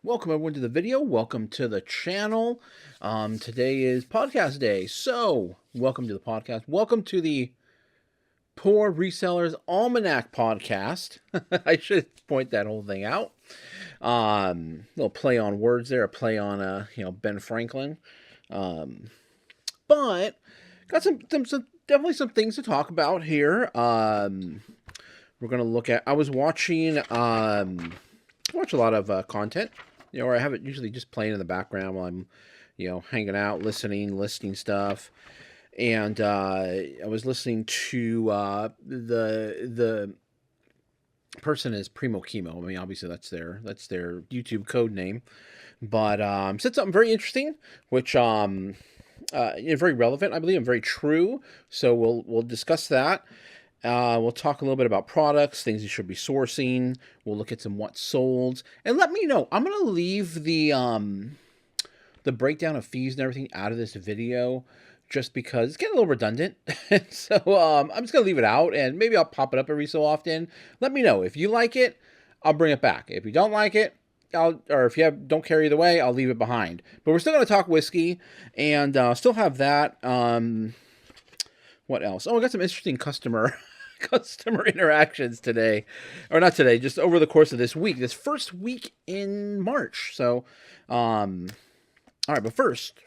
Welcome everyone to the video. Welcome to the channel. Today is podcast day. So welcome to the podcast. Welcome to the Poor Resellers Almanac podcast. I should point that whole thing out. Little play on words there, a play on Ben Franklin. But got some definitely some things to talk about here. We're gonna look at. I was watching watch a lot of content, or I have it usually just playing in the background while I'm, hanging out, listening stuff. And I was listening to the person is Primo Chemo. I mean, obviously that's their YouTube code name, but said something very interesting, which very relevant, I believe, and very true. So we'll discuss that. We'll talk a little bit about products, things you should be sourcing. We'll look at some what's sold, and let me know. I'm gonna leave the breakdown of fees and everything out of this video, just because it's getting a little redundant. So I'm just gonna leave it out, and maybe I'll pop it up every so often. Let me know if you like it. I'll bring it back. If you don't like it, or if you don't care either way, I'll leave it behind. But we're still gonna talk whiskey, and still have that. What else? Oh, I got some interesting customer interactions today, or not today, just over the course of this week, this first week in March. So, all right, but first,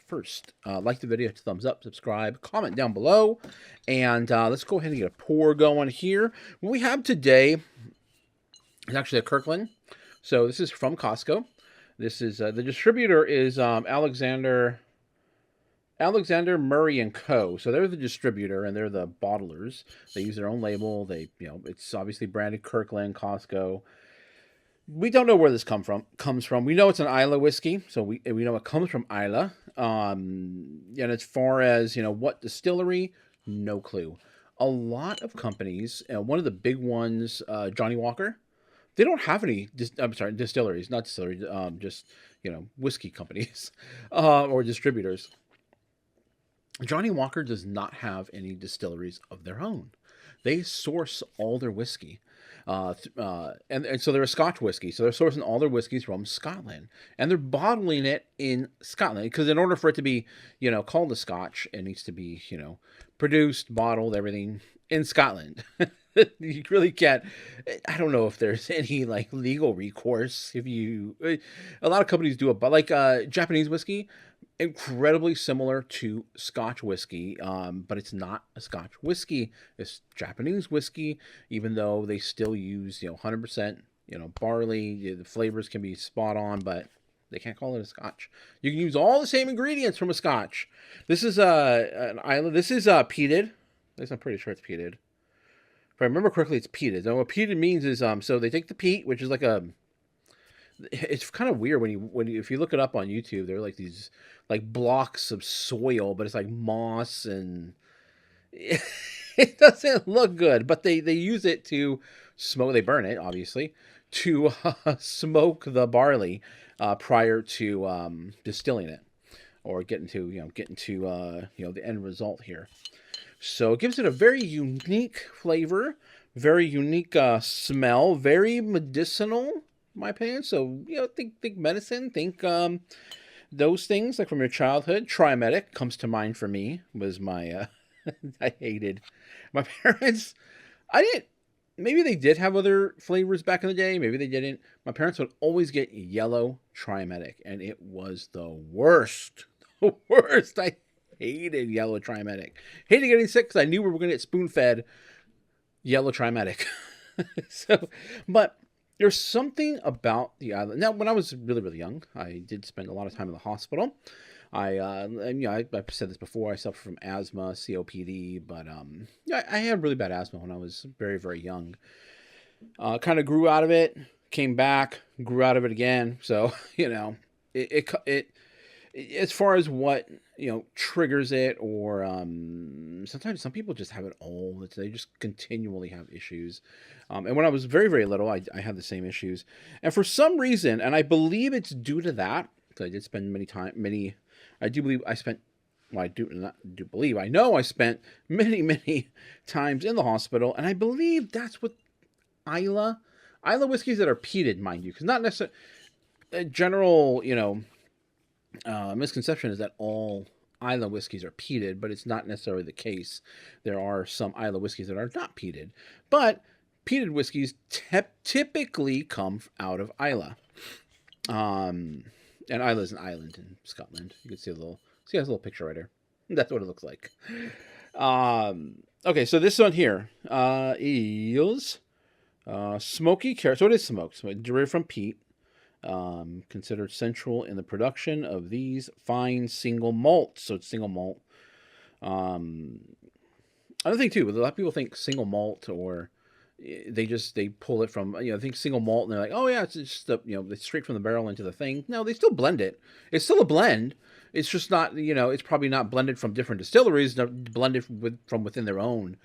like the video, thumbs up, subscribe, comment down below, and let's go ahead and get a pour going here. What we have today is actually a Kirkland. So this is from Costco. This is the distributor is Alexander Murray and Co. So they're the distributor and they're the bottlers. They use their own label. It's obviously branded Kirkland, Costco. We don't know where this comes from. We know it's an Islay whiskey, so we know it comes from Islay. And as far as what distillery, no clue. A lot of companies, one of the big ones, Johnny Walker, they don't have any. Distilleries, not distilleries. Just whiskey companies or distributors. Johnny Walker does not have any distilleries of their own. They source all their whiskey. And so they're a Scotch whiskey. So they're sourcing all their whiskeys from Scotland. And they're bottling it in Scotland. Because in order for it to be, called a Scotch, it needs to be, produced, bottled, everything in Scotland. You really can't. I don't know if there's any legal recourse. A lot of companies do it, but Japanese whiskey, incredibly similar to Scotch whiskey, but it's not a Scotch whiskey. It's Japanese whiskey, even though they still use 100% barley. The flavors can be spot on, but they can't call it a Scotch. You can use all the same ingredients from a Scotch. This is an island. This is peated. At least I'm pretty sure it's peated. If I remember correctly, it's peated. So what peated means is so they take the peat, which is it's kind of weird if you look it up on YouTube. They're like these blocks of soil, but it's like moss, and it doesn't look good. But they use it to smoke. They burn it, obviously, to smoke the barley prior to distilling it, or getting to the end result here. So it gives it a very unique flavor, very unique smell, very medicinal, in my opinion. So think medicine, think those things from your childhood. Triametic comes to mind for me. Was my I hated my parents. I didn't. Maybe they did have other flavors back in the day. Maybe they didn't. My parents would always get yellow Triametic, and it was the worst. The worst. I hated yellow Triametic. Hated getting sick because I knew we were going to get spoon-fed yellow Triametic. But there's something about the island. Now, when I was really, really young, I did spend a lot of time in the hospital. I've said this before. I suffer from asthma, COPD, but I had really bad asthma when I was very, very young. Kind of grew out of it, came back, grew out of it again. So it as far as what triggers it, or sometimes some people just have it all. They just continually have issues. And when I was very, very little, I had the same issues. And for some reason, and I believe it's due to that, because I did spend I know I spent many, many times in the hospital, and I believe that's what Islay whiskeys that are peated, mind you, because not necessarily. a general, misconception is that all Isla whiskeys are peated, but it's not necessarily the case. There are some Isla whiskeys that are not peated, but peated whiskeys typically come out of Isla. And Isla is an island in Scotland. You can see see a little picture right here. That's what it looks like. Okay, so this one here is smoky carrot. So it is smoked. So it derived from peat. Considered central in the production of these fine single malts. So it's single malt. Another thing too, a lot of people think single malt, or they pull it from, I think single malt, and they're like, oh yeah, it's just it's straight from the barrel into the thing. No, they still blend it. It's still a blend. It's just not, it's probably not blended from different distilleries, blended from within their own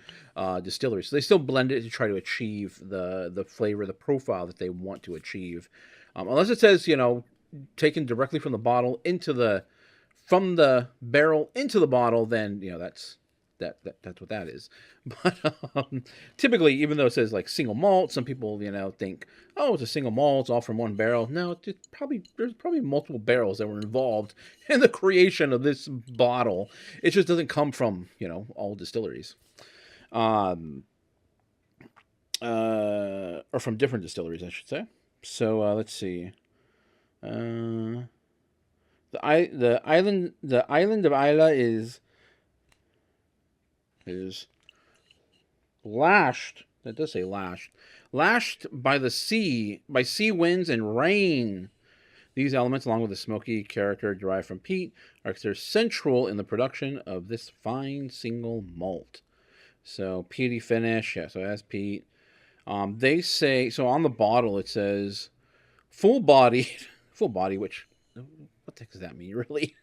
distilleries. So they still blend it to try to achieve the flavor, the profile that they want to achieve. Unless it says, taken directly from the bottle from the barrel into the bottle, then, that's what that is. But typically, even though it says like single malt, some people, think, oh, it's a single malt, it's all from one barrel. No, there's probably multiple barrels that were involved in the creation of this bottle. It just doesn't come from, all distilleries. Or from different distilleries, I should say. So let's see. The island of Isla is lashed. That does say lashed. Lashed by sea winds and rain. These elements, along with the smoky character derived from peat, are considered central in the production of this fine single malt. So peaty finish, yeah. So it has peat. They say, so on the bottle it says full body, which, what the heck does that mean, really?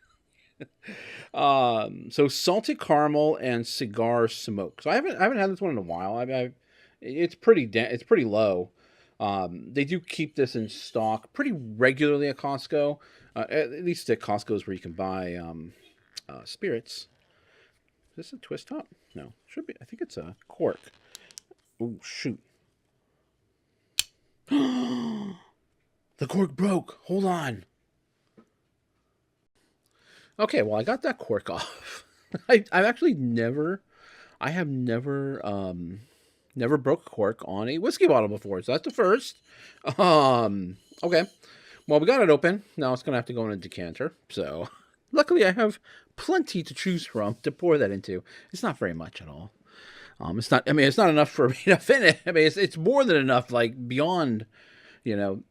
So salted caramel and cigar smoke. So I haven't had this one in a while. It's pretty low. They do keep this in stock pretty regularly at Costco. At least at Costco's where you can buy spirits. Is this a twist top? No, should be. I think it's a cork. Oh shoot. The cork broke. Hold on. Okay, well, I got that cork off. I have never broke a cork on a whiskey bottle before, so that's the first. Okay. Well, we got it open. Now it's gonna have to go in a decanter. So, luckily, I have plenty to choose from to pour that into. It's not very much at all. It's not. I mean, it's not enough for me to finish. I mean, it's more than enough. Like beyond, I'm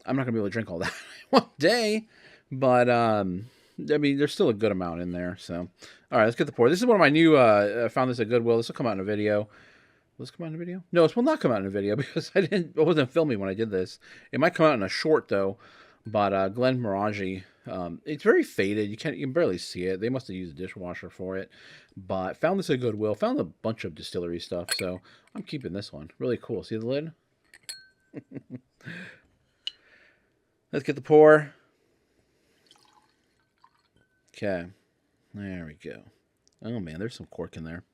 not gonna be able to drink all that one day. But I mean, there's still a good amount in there. So, all right, let's get the pour. This is one of my new. I found this at Goodwill. This will come out in a video. Will this come out in a video? No, this will not come out in a video because I wasn't filming when I did this. It might come out in a short though. But Glen Morangi, it's very faded. You can barely see it. They must have used a dishwasher for it. But found this at Goodwill. Found a bunch of distillery stuff. So I'm keeping this one. Really cool. See the lid? Let's get the pour. Okay. There we go. Oh man, there's some cork in there.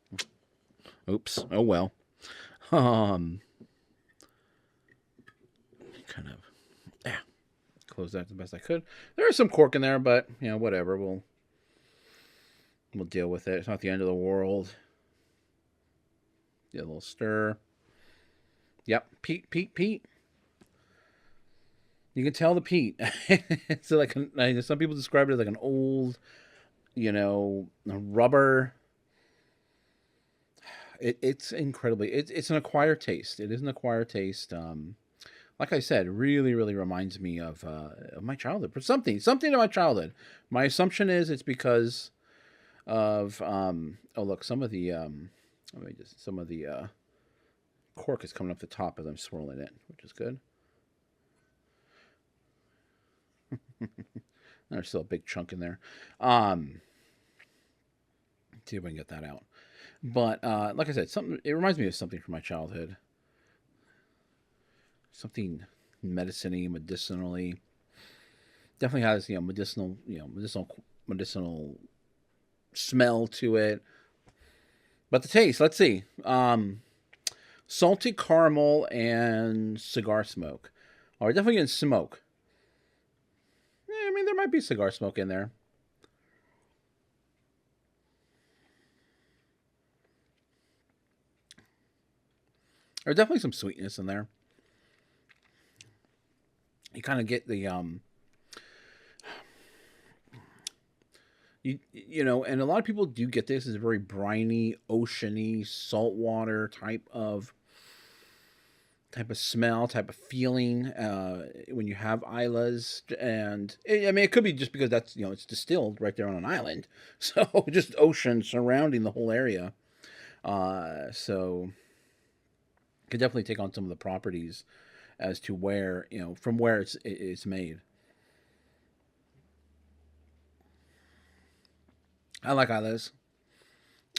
Oops. Oh well. Kind of. Yeah. Close that the best I could. There is some cork in there, but whatever. We'll deal with it. It's not the end of the world. Get a little stir. Yep. Peat. You can tell the peat. It's like some people describe it as like an old, rubber. It's incredibly. It's an acquired taste. It is an acquired taste. Like I said, really, really reminds me of my childhood. But something in my childhood. My assumption is it's because of oh look, some of the cork is coming up the top as I'm swirling it, which is good. There's still a big chunk in there. See if I can get that out. But like I said, it reminds me of something from my childhood. Something medicine-y, medicinally. Definitely has medicinal smell to it. But the taste, let's see. Salty caramel and cigar smoke. Or definitely getting smoke. mean, there might be cigar smoke in there. There's definitely some sweetness in there. You kind of get the you know, and a lot of people do get this as a very briny, oceany, saltwater type of smell, type of feeling when you have islas. And I mean, it could be just because that's, you know, it's distilled right there on an island, so just ocean surrounding the whole area. So could definitely take on some of the properties as to where, you know, from where it's made. I like islas.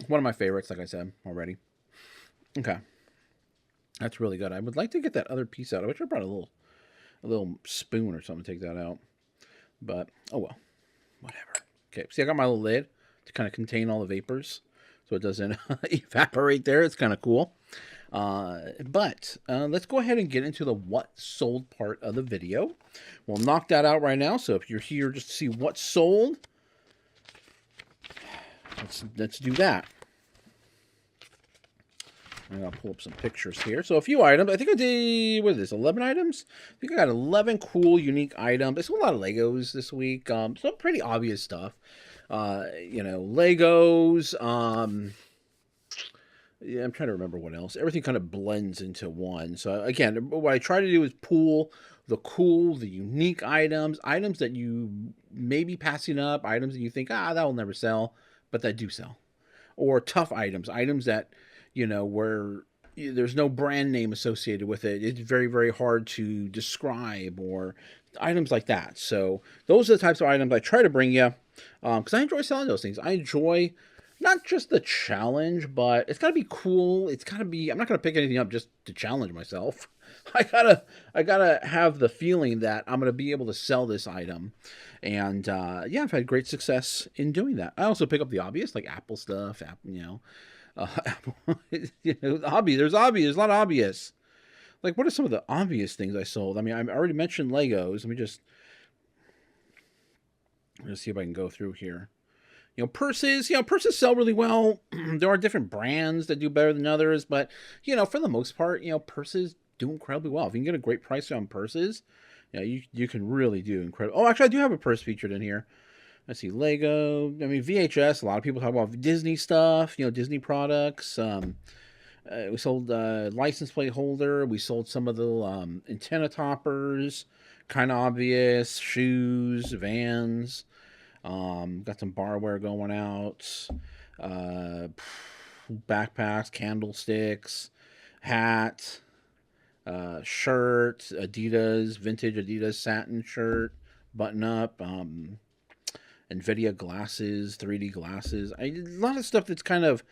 One of my favorites, like I said already. Okay, that's really good. I would like to get that other piece out. I wish I brought a little spoon or something to take that out. But oh well, whatever. Okay, see, I got my little lid to kind of contain all the vapors, so it doesn't evaporate there. It's kind of cool. But let's go ahead and get into the what sold part of the video. We'll knock that out right now. So if you're here just to see what sold, let's do that. And I'll pull up some pictures here. So a few items. I think I did, what is this, 11 items? I think I got 11 cool, unique items. There's a lot of Legos this week. Some pretty obvious stuff. You know, Legos. Yeah, I'm trying to remember what else. Everything kind of blends into one. So again, what I try to do is pool the cool, the unique items, items that you may be passing up, items that you think, that will never sell, but that do sell. Or tough items, items that, you know, where there's no brand name associated with it. It's very, very hard to describe, or items like that. So those are the types of items I try to bring you, because I enjoy selling those things. I enjoy not just the challenge, but it's got to be cool. It's got to be, I'm not going to pick anything up just to challenge myself. I gotta have the feeling that I'm going to be able to sell this item. And yeah, I've had great success in doing that. I also pick up the obvious, like Apple stuff, you know, you know, there's a lot of obvious. Like, what are some of the obvious things I sold? I mean, I already mentioned Legos. Let me just see if I can go through here. You know, purses, purses sell really well. There are different brands that do better than others, but, you know, for the most part, you know, purses do incredibly well. If you can get a great price on purses, you know, you can really do incredible. Oh, actually, I do have a purse featured in here. I see Lego. I mean, VHS. A lot of people talk about Disney stuff, you know, Disney products. We sold license plate holder. We sold some of the antenna toppers, kind of obvious, shoes, Vans. Got some barware going out, backpacks, candlesticks, hat, shirt, Adidas, vintage Adidas satin shirt, button up, NVIDIA glasses, 3D glasses. A lot of stuff that's kind of,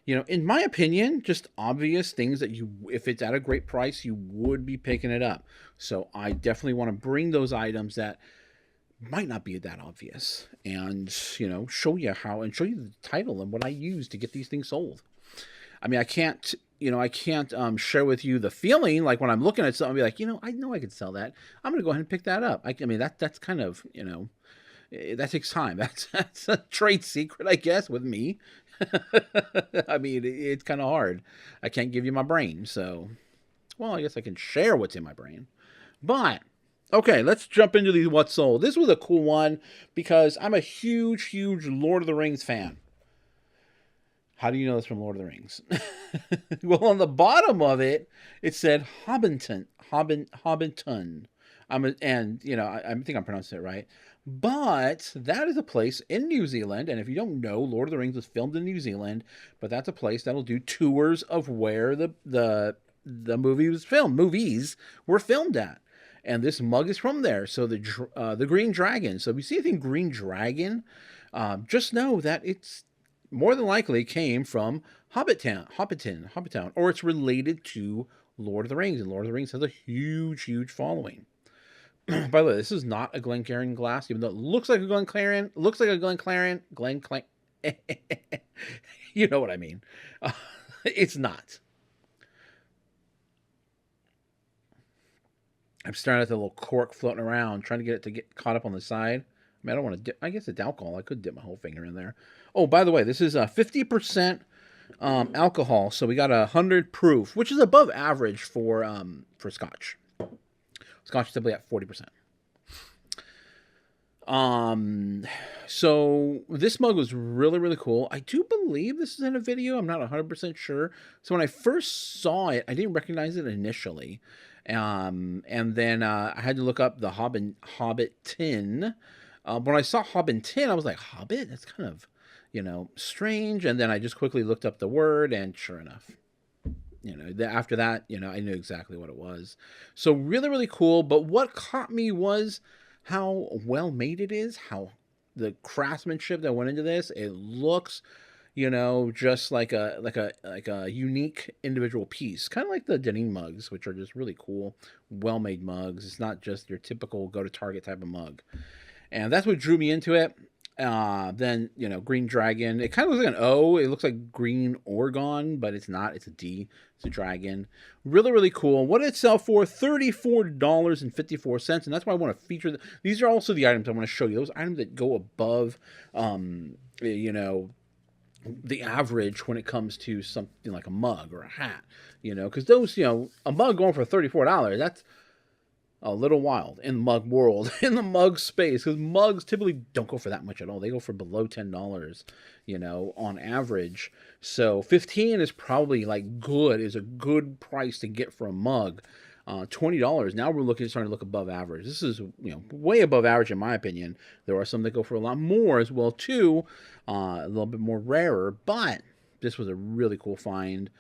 you know, in my opinion, just obvious things that you, if it's at a great price, you would be picking it up. So I definitely want to bring those items that might not be that obvious, and, you know, show you how, and show you the title and what I use to get these things sold. I mean, I can't share with you the feeling, like when I'm looking at something, I'll be like, you know I could sell that. I'm going to go ahead and pick that up. I mean, that's kind of, you know, that takes time. That's a trade secret, I guess, with me. I mean, it's kind of hard. I can't give you my brain. So, well, I guess I can share what's in my brain. But okay, let's jump into these what's sold. This was a cool one because I'm a huge, huge Lord of the Rings fan. How do you know it's from Lord of the Rings? Well, on the bottom of it, it said Hobbiton. And, you know, I think I'm pronouncing it right. But that is a place in New Zealand. And if you don't know, Lord of the Rings was filmed in New Zealand. But that's a place that'll do tours of where the movie was filmed. Movies were filmed at. And this mug is from there. So the Green Dragon. So if you see anything Green Dragon, just know that it's more than likely came from Hobbiton, or it's related to Lord of the Rings. And Lord of the Rings has a huge, huge following. By the way, this is not a Glencairn glass, even though it looks like a Glencairn. You know what I mean. It's not. I'm staring at the little cork floating around, trying to get it to get caught up on the side. mean, I don't want to dip. I guess it's alcohol. I could dip my whole finger in there. Oh, by the way, this is 50% alcohol, so we got 100 proof, which is above average for Scotch. Scotch is typically at 40%. So this mug was really, really cool. I do believe this is in a video. I'm not 100% sure. So when I first saw it, I didn't recognize it initially. And then I had to look up the Hobbit tin. When I saw Hobbit tin, I was like, Hobbit? That's kind of, strange. And then I just quickly looked up the word, and sure enough, after that, I knew exactly what it was. So really, really cool. But what caught me was how well made it is, how the craftsmanship that went into this. It looks, just like a unique individual piece, kind of like the Denim mugs, which are just really cool, well made mugs. It's not just your typical go to Target type of mug, and that's what drew me into it. Then Green Dragon. It kind of looks like an O. It looks like Green Oregon, but it's not. It's a D. It's a dragon. Really, really cool. What did it sell for? $34.54, and that's why I want to feature. These are also the items I want to show you. Those items that go above, the average when it comes to something like a mug or a hat. Because those, a mug going for $34. That's a little wild in the mug world, in the mug space, because mugs typically don't go for that much at all. They go for below $10, on average. So 15 is probably is a good price to get for a mug. $20. Now we're starting to look above average. This is, way above average in my opinion. There are some that go for a lot more as well too, a little bit more rarer, but this was a really cool find.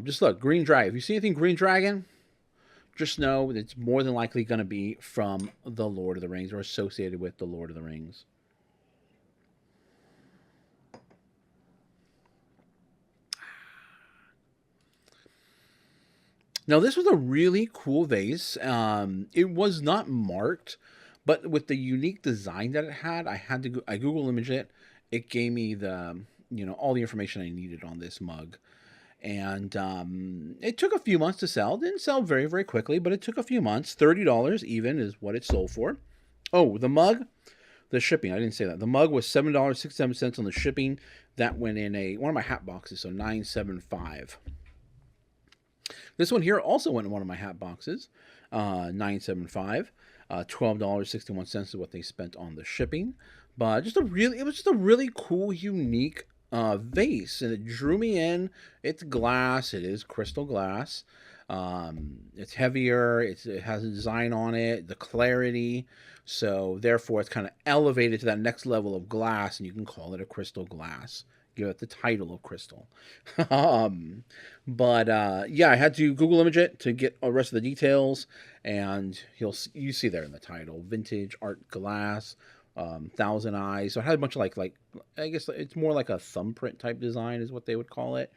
Just look, Green Dragon. If you see anything Green Dragon, just know it's more than likely going to be from The Lord of the Rings or associated with The Lord of the Rings. Now, this was a really cool vase. It was not marked, but with the unique design that it had, I Google image it. It gave me the, all the information I needed on this mug. And it took a few months to sell. Didn't sell very, very quickly, but it took a few months. $30 even is what it sold for. Oh, the mug, the shipping. I didn't say that. The mug was $7.67 on the shipping. That went in one of my hat boxes, so $9.75. This one here also went in one of my hat boxes, $9.75. $12.61 is what they spent on the shipping. But it was just a really cool, unique vase, and it drew me in. It's glass. It is crystal glass. It's heavier. It has a design on it, the clarity. So therefore, it's kind of elevated to that next level of glass, and you can call it a crystal glass. Give it the title of crystal. But yeah, I had to Google image it to get the rest of the details, and you see there in the title, vintage art glass. Thousand Eyes. So it had a bunch of like I guess it's more like a thumbprint type design is what they would call it,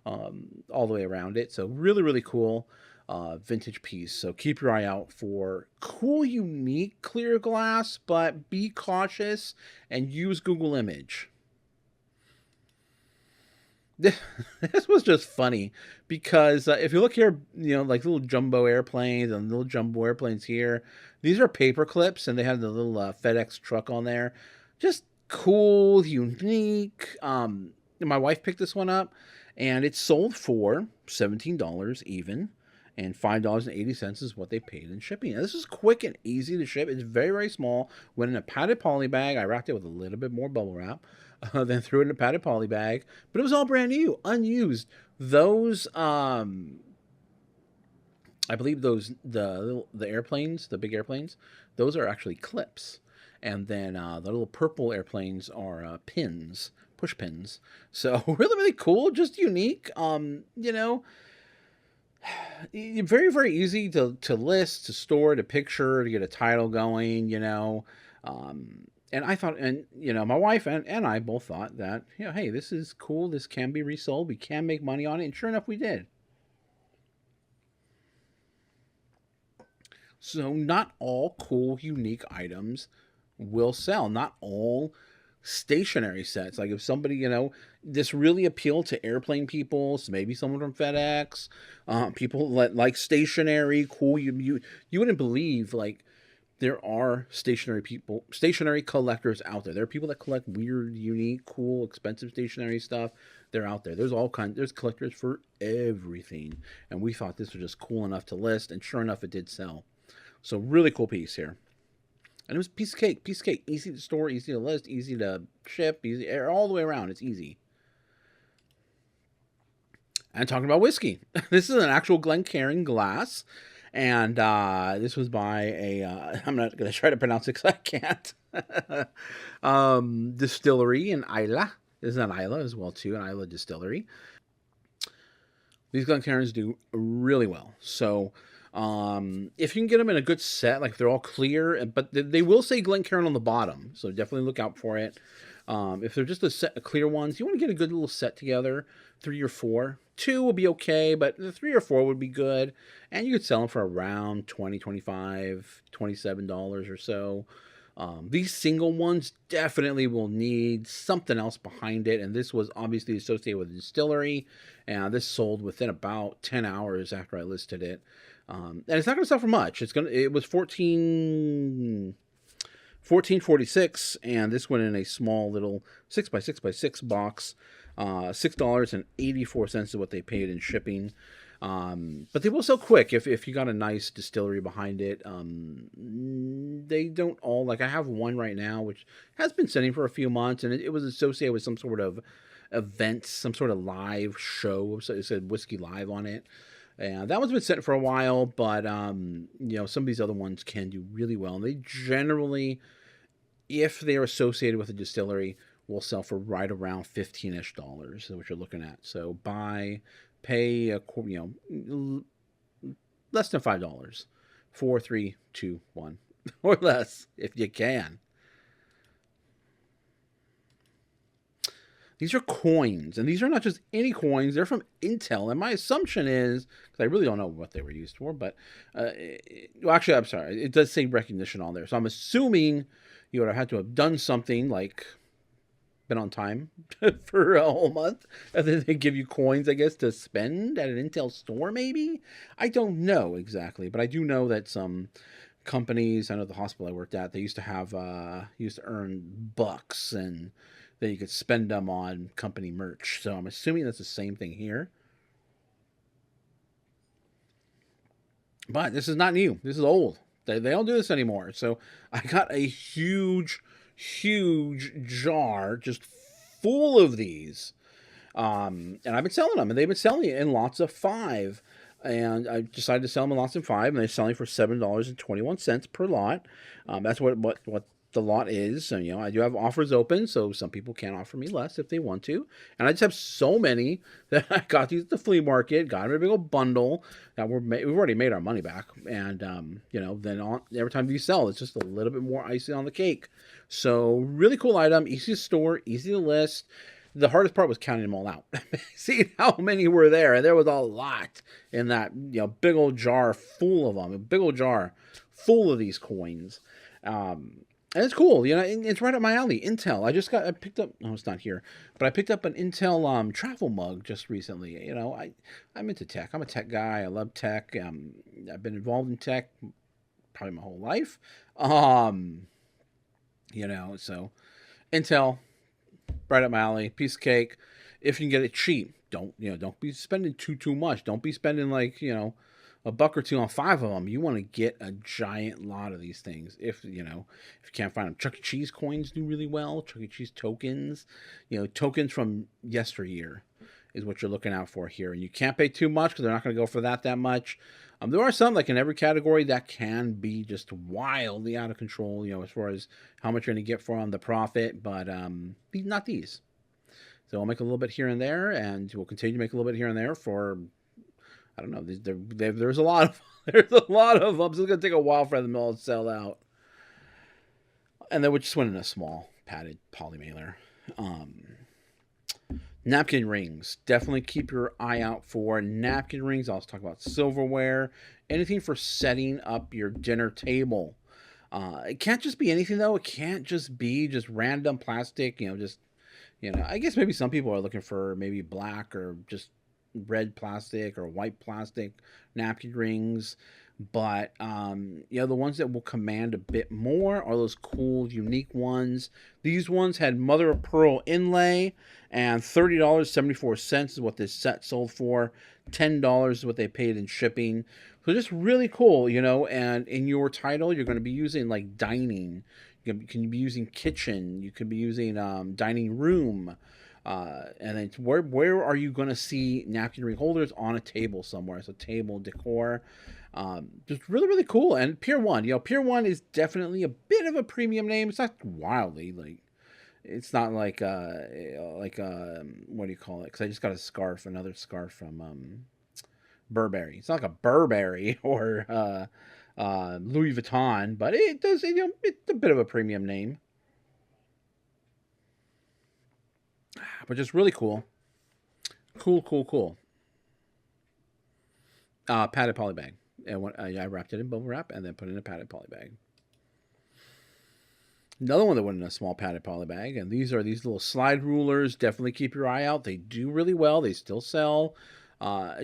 all the way around it. So really, really cool vintage piece. So keep your eye out for cool, unique clear glass, but be cautious and use Google image. This was just funny because if you look here, like little jumbo airplanes and little jumbo airplanes here, these are paper clips, and they have the little FedEx truck on there. Just cool, unique. My wife picked this one up, and it sold for $17 even, and $5.80 is what they paid in shipping. Now, this is quick and easy to ship. It's very, very small. Went in a padded poly bag. I wrapped it with a little bit more bubble wrap. Then threw it in a padded poly bag, but it was all brand new, unused. Those, I believe the airplanes, the big airplanes, those are actually clips, and then the little purple airplanes are pins, push pins. So really, really cool, just unique. Very, very easy to list, to store, to picture, to get a title going. And I thought, and my wife and I both thought that, hey, this is cool. This can be resold. We can make money on it. And sure enough, we did. So not all cool, unique items will sell. Not all stationary sets. Like if somebody, this really appealed to airplane people, so maybe someone from FedEx, people like stationary, cool. You wouldn't believe, like, there are stationary collectors out there. There are people that collect weird, unique, cool, expensive stationary stuff. They're out there. There's collectors for everything. And we thought this was just cool enough to list, and sure enough, it did sell. So really cool piece here. And it was piece of cake. Piece of cake. Easy to store, easy to list, easy to ship, easy all the way around. It's easy. And talking about whiskey, this is an actual Glencairn glass, and this was by a. I'm not going to try to pronounce it because I can't. Distillery in Isla. This is an Isla as well too, an Isla distillery. These Glencairns do really well. So if you can get them in a good set, like they're all clear, but they will say Glencairn on the bottom, so definitely look out for it. If they're just a set of clear ones, you want to get a good little set together, 3 or 4. 2 will be okay, but the 3 or 4 would be good. And you could sell them for around $20, $25, $27 or so. These single ones definitely will need something else behind it, and this was obviously associated with a distillery, and this sold within about 10 hours after I listed it. And it's not going to sell for much. It was $14.46, and this went in a small little 6x6x6 box. $6.84 is what they paid in shipping. But they will sell quick if you got a nice distillery behind it. They don't all, like I have one right now, which has been sitting for a few months, and it was associated with some sort of event, some sort of live show. So it said Whiskey Live on it. And that one's been sitting for a while, but some of these other ones can do really well. And they generally, if they're associated with a distillery, will sell for right around $15-ish, is what you're looking at. So pay less than $5, 4, 3, 2, 1, or less if you can. These are coins, and these are not just any coins. They're from Intel, and my assumption is, because I really don't know what they were used for, but, actually, I'm sorry. It does say recognition on there, so I'm assuming you would have had to have done something like been on time for a whole month, and then they give you coins, I guess, to spend at an Intel store, maybe? I don't know exactly, but I do know that some companies, I know the hospital I worked at, they used to earn bucks, and then you could spend them on company merch. So I'm assuming that's the same thing here. But this is not new. This is old. They don't do this anymore. So I got a huge jar just full of these. And I've been selling them. And they've been selling it in lots of 5. And I decided to sell them in lots of 5. And they're selling for $7.21 per lot. That's what the lot is. So, I do have offers open, so some people can offer me less if they want to. And I just have so many that I got these at the flea market, got them in a big old bundle that we've already made our money back. And, then every time you sell, it's just a little bit more icing on the cake. So really cool item, easy to store, easy to list. The hardest part was counting them all out. Seeing how many were there. And there was a lot in that, big old jar full of them. A big old jar full of these coins. And it's cool, it's right up my alley. Intel. I picked up, no, it's not here, but I picked up an Intel travel mug just recently. I'm into tech. I'm a tech guy. I love tech. I've been involved in tech probably my whole life. So Intel, right up my alley. Piece of cake. If you can get it cheap, don't be spending too much. Don't be spending like, $1 or $2 on 5 of them. You want to get a giant lot of these things. If you can't find them, Chuck E. Cheese coins do really well. Chuck E. Cheese tokens, tokens from yesteryear is what you're looking out for here. And you can't pay too much because they're not going to go for that much. There are some, like in every category, that can be just wildly out of control, as far as how much you're going to get for on the profit, but not these. So I'll make a little bit here and there, and we'll continue to make a little bit here and there for, I don't know. There's a lot of them. So it's gonna take a while for them all to sell out. And then we just went in a small padded poly mailer. Napkin rings. Definitely keep your eye out for napkin rings. I'll talk about silverware. Anything for setting up your dinner table. It can't just be anything though. It can't just be just random plastic. I guess maybe some people are looking for maybe black or just red plastic or white plastic napkin rings, But you know, the ones that will command a bit more are those cool, unique ones. These ones had mother of pearl inlay, and $30.74 is what this set sold for. $10 is what they paid in shipping. So just really cool, you know. And in your title, you're going to be using like dining. You can be using kitchen. You could be using dining room. And then where are you going to see napkin ring holders on a table somewhere? So table decor, just really really cool. And Pier One, you know, Pier One is definitely a bit of a premium name. It's not wildly like, it's not like what do you call it? Because I just got a scarf, another scarf from Burberry. It's not like a Burberry or Louis Vuitton, but it does, you know, it's a bit of a premium name, but just really cool. Cool, cool, cool. Padded poly bag. And I wrapped it in bubble wrap and then put it in a padded poly bag. Another one that went in a small padded poly bag, and these are these little slide rulers. Definitely keep your eye out. They do really well. They still sell.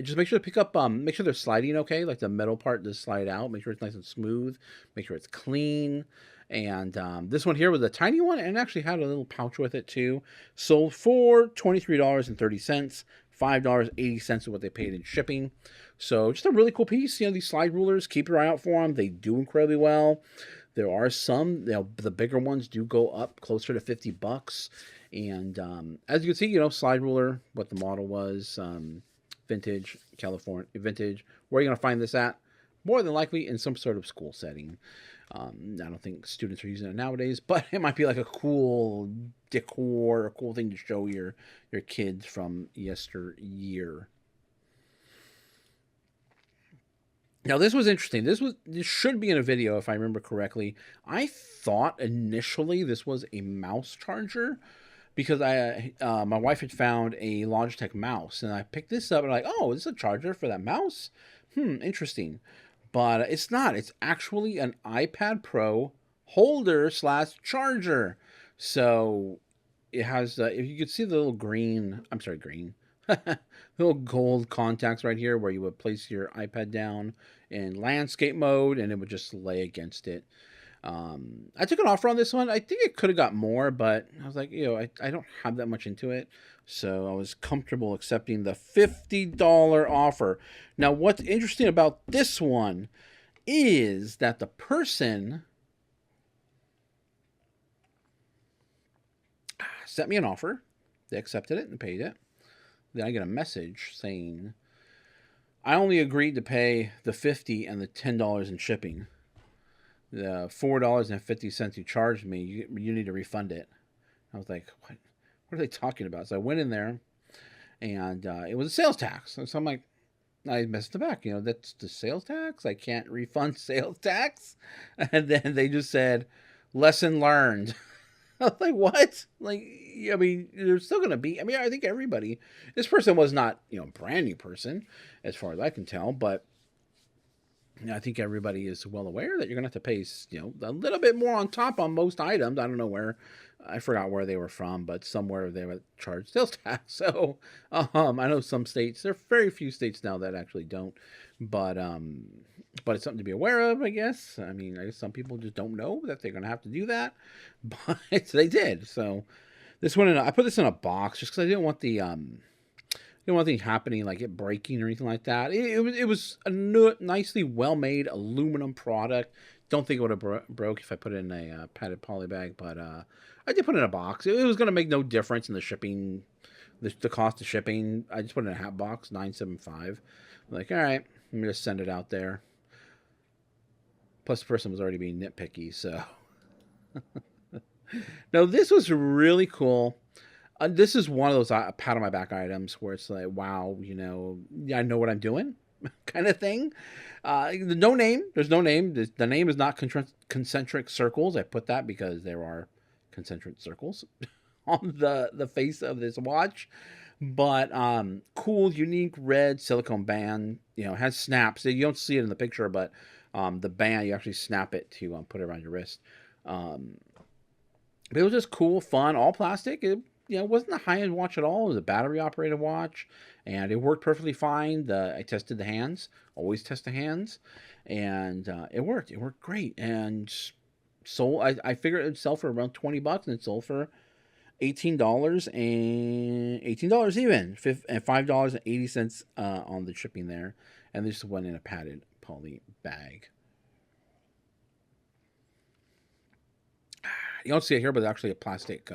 Just make sure to pick up. Make sure they're sliding okay. Like the metal part does slide out. Make sure it's nice and smooth. Make sure it's clean. And this one here was a tiny one, and actually had a little pouch with it too. Sold for $23.30. $5.80 is what they paid in shipping. So just a really cool piece. You know, these slide rulers, keep your eye out for them. They do incredibly well. There are some, you know, the bigger ones do go up closer to $50. And as you can see, you know, slide ruler, what the model was, vintage, California, vintage. Where are you going to find this at? More than likely in some sort of school setting. I don't think students are using it nowadays, but it might be like a cool decor, a cool thing to show your kids from yesteryear. Now this was interesting. This should be in a video if I remember correctly. I thought initially this was a mouse charger because my wife had found a Logitech mouse and I picked this up and I'm like, oh, is this a charger for that mouse? Interesting. But it's not. It's actually an iPad Pro holder slash charger. So it has, if you could see the little green, I'm sorry, green, little gold contacts right here where you would place your iPad down in landscape mode and it would just lay against it. I took an offer on this one. I think it could have got more, but I was like, you know, I don't have that much into it. So I was comfortable accepting the $50 offer. Now, what's interesting about this one is that the person sent me an offer. They accepted it and paid it. Then I get a message saying, I only agreed to pay the $50 and the $10 in shipping. The $4.50 you charged me, you need to refund it. I was like, what are they talking about? So I went in there, and it was a sales tax. And so I'm like, I messed it back. You know, that's the sales tax. I can't refund sales tax. And then they just said, lesson learned. I was like, what? Like, I mean, there's still going to be, I mean, I think everybody, this person was not, you know, a brand new person as far as I can tell, but I think everybody is well aware that you're going to have to pay, you know, a little bit more on top on most items. I don't know where, I forgot where they were from, but somewhere they were charged sales tax. So I know some states, there are very few states now that actually don't, but but it's something to be aware of, I guess. I mean, I guess some people just don't know that they're going to have to do that, but they did. So this one, I put this in a box just because I didn't want the didn't want anything happening like it breaking or anything like that. It was a nicely well made aluminum product. Don't think it would have broke if I put it in a padded poly bag, but I did put it in a box. It was going to make no difference in the shipping, the cost of shipping. I just put it in a hat box, $9.75. Like, all right, let me just send it out there. Plus, the person was already being nitpicky, so. Now, this was really cool. This is one of those pat on my back items where it's like, wow, you know, I know what I'm doing kind of thing. No name. There's no name. The name is not concentric circles. I put that because there are concentric circles on the face of this watch. But cool, unique red silicone band. You know, has snaps. You don't see it in the picture, but the band, you actually snap it to put it around your wrist. But it was just cool, fun, all plastic. You it wasn't a high-end watch at all. It was a battery-operated watch, and it worked perfectly fine. I tested the hands. Always test the hands, and it worked. It worked great, and sold. I figured it'd sell for around $20, and it sold for $18 even, and $5.80 on the shipping there, and this went in a padded poly bag. You don't see it here, but there's actually a plastic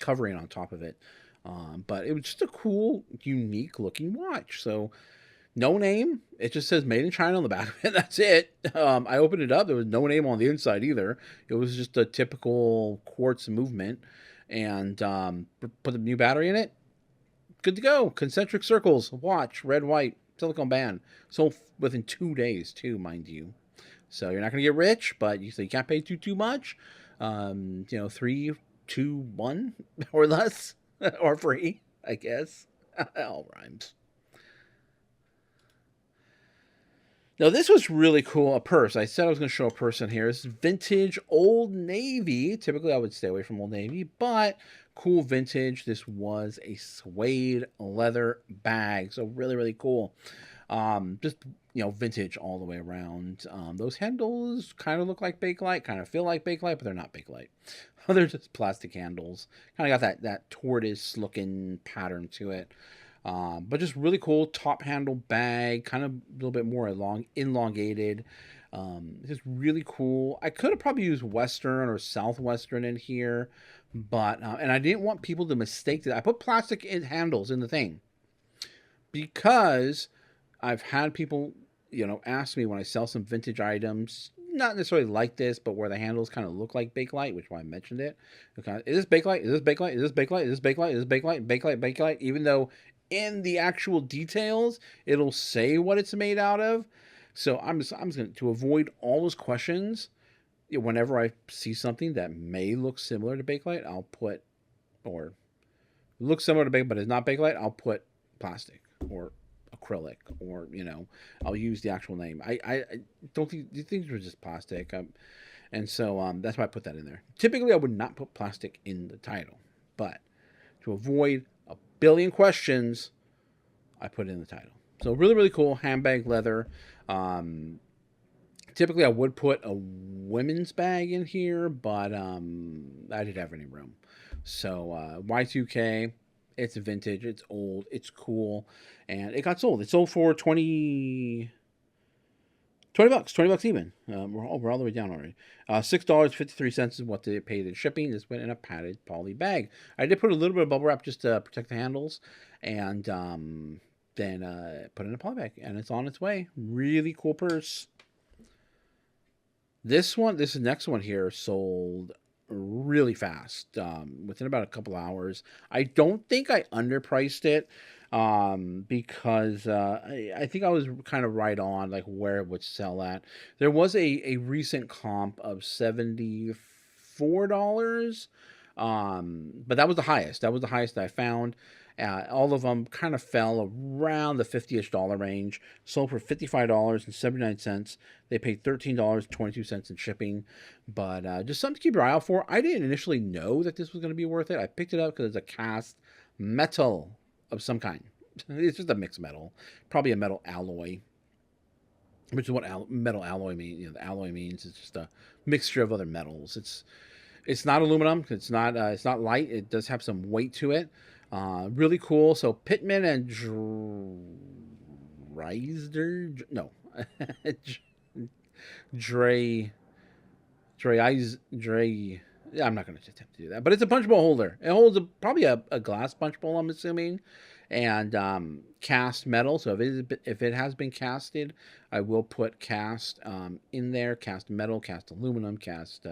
covering on top of it. But it was just a cool, unique looking watch. So no name. It just says made in China on the back of it. That's it. I opened it up. There was no name on the inside either. It was just a typical quartz movement. And put the new battery in it. Good to go. Concentric circles. Watch. Red, white. Silicone band. Sold within 2 days too, mind you. So you're not going to get rich, but you can't pay too much. 3, 2, 1 or less, or free, I guess. All rhymes. Now this was really cool. A purse. I said I was going to show a purse in here. This is vintage Old Navy. Typically I would stay away from Old Navy, but cool vintage. This was a suede leather bag. So really, really cool. Just, vintage all the way around. Those handles kind of look like Bakelite, kind of feel like Bakelite, but they're not Bakelite. They're just plastic handles. Kind of got that tortoise looking pattern to it. But just really cool top handle bag, kind of a little bit more elongated. Just really cool. I could have probably used Western or Southwestern in here, but, and I didn't want people to mistake that. I put plastic handles in the thing because I've had people, ask me when I sell some vintage items, not necessarily like this, but where the handles kind of look like Bakelite, which is why I mentioned it. Okay, is this Bakelite? Is this Bakelite? Is this Bakelite? Is this Bakelite? Is this Bakelite? Bakelite? Even though in the actual details it'll say what it's made out of. So I'm just going to avoid all those questions. Whenever I see something that may look similar to Bakelite, I'll put, or looks similar to Bakelite but is not Bakelite, I'll put plastic or acrylic, or I'll use the actual name. I don't think these things are just plastic, and so that's why I put that in there. Typically I would not put plastic in the title, but to avoid a billion questions, I put it in the title. So really, really cool handbag, leather. Typically I would put a women's bag in here, but I didn't have any room. So Y2K, it's vintage, it's old, it's cool, and it got sold. It sold for $20 even. We're all the way down already. $6.53 is what they paid in shipping. This went in a padded poly bag. I did put a little bit of bubble wrap just to protect the handles, and then put it in a poly bag, and it's on its way. Really cool purse. This next one here sold really fast, within about a couple hours. I don't think I underpriced it, because I think I was kind of right on like where it would sell at. There was a recent comp of $74, but that was the highest. That was the highest I found. All of them kind of fell around the $50-ish range. Sold for $55.79. They paid $13.22 in shipping. But just something to keep your eye out for. I didn't initially know that this was going to be worth it. I picked it up because it's a cast metal of some kind. It's just a mixed metal. Probably a metal alloy. Which is what metal alloy means. The alloy means it's just a mixture of other metals. It's not aluminum. It's not light. It does have some weight to it. Really cool. So Pittman and Dreiser, no, Dre. I'm not going to attempt to do that, but it's a punch bowl holder. It holds probably a glass punch bowl, I'm assuming, and cast metal. So if it has been casted, I will put cast in there. Cast metal, cast aluminum, cast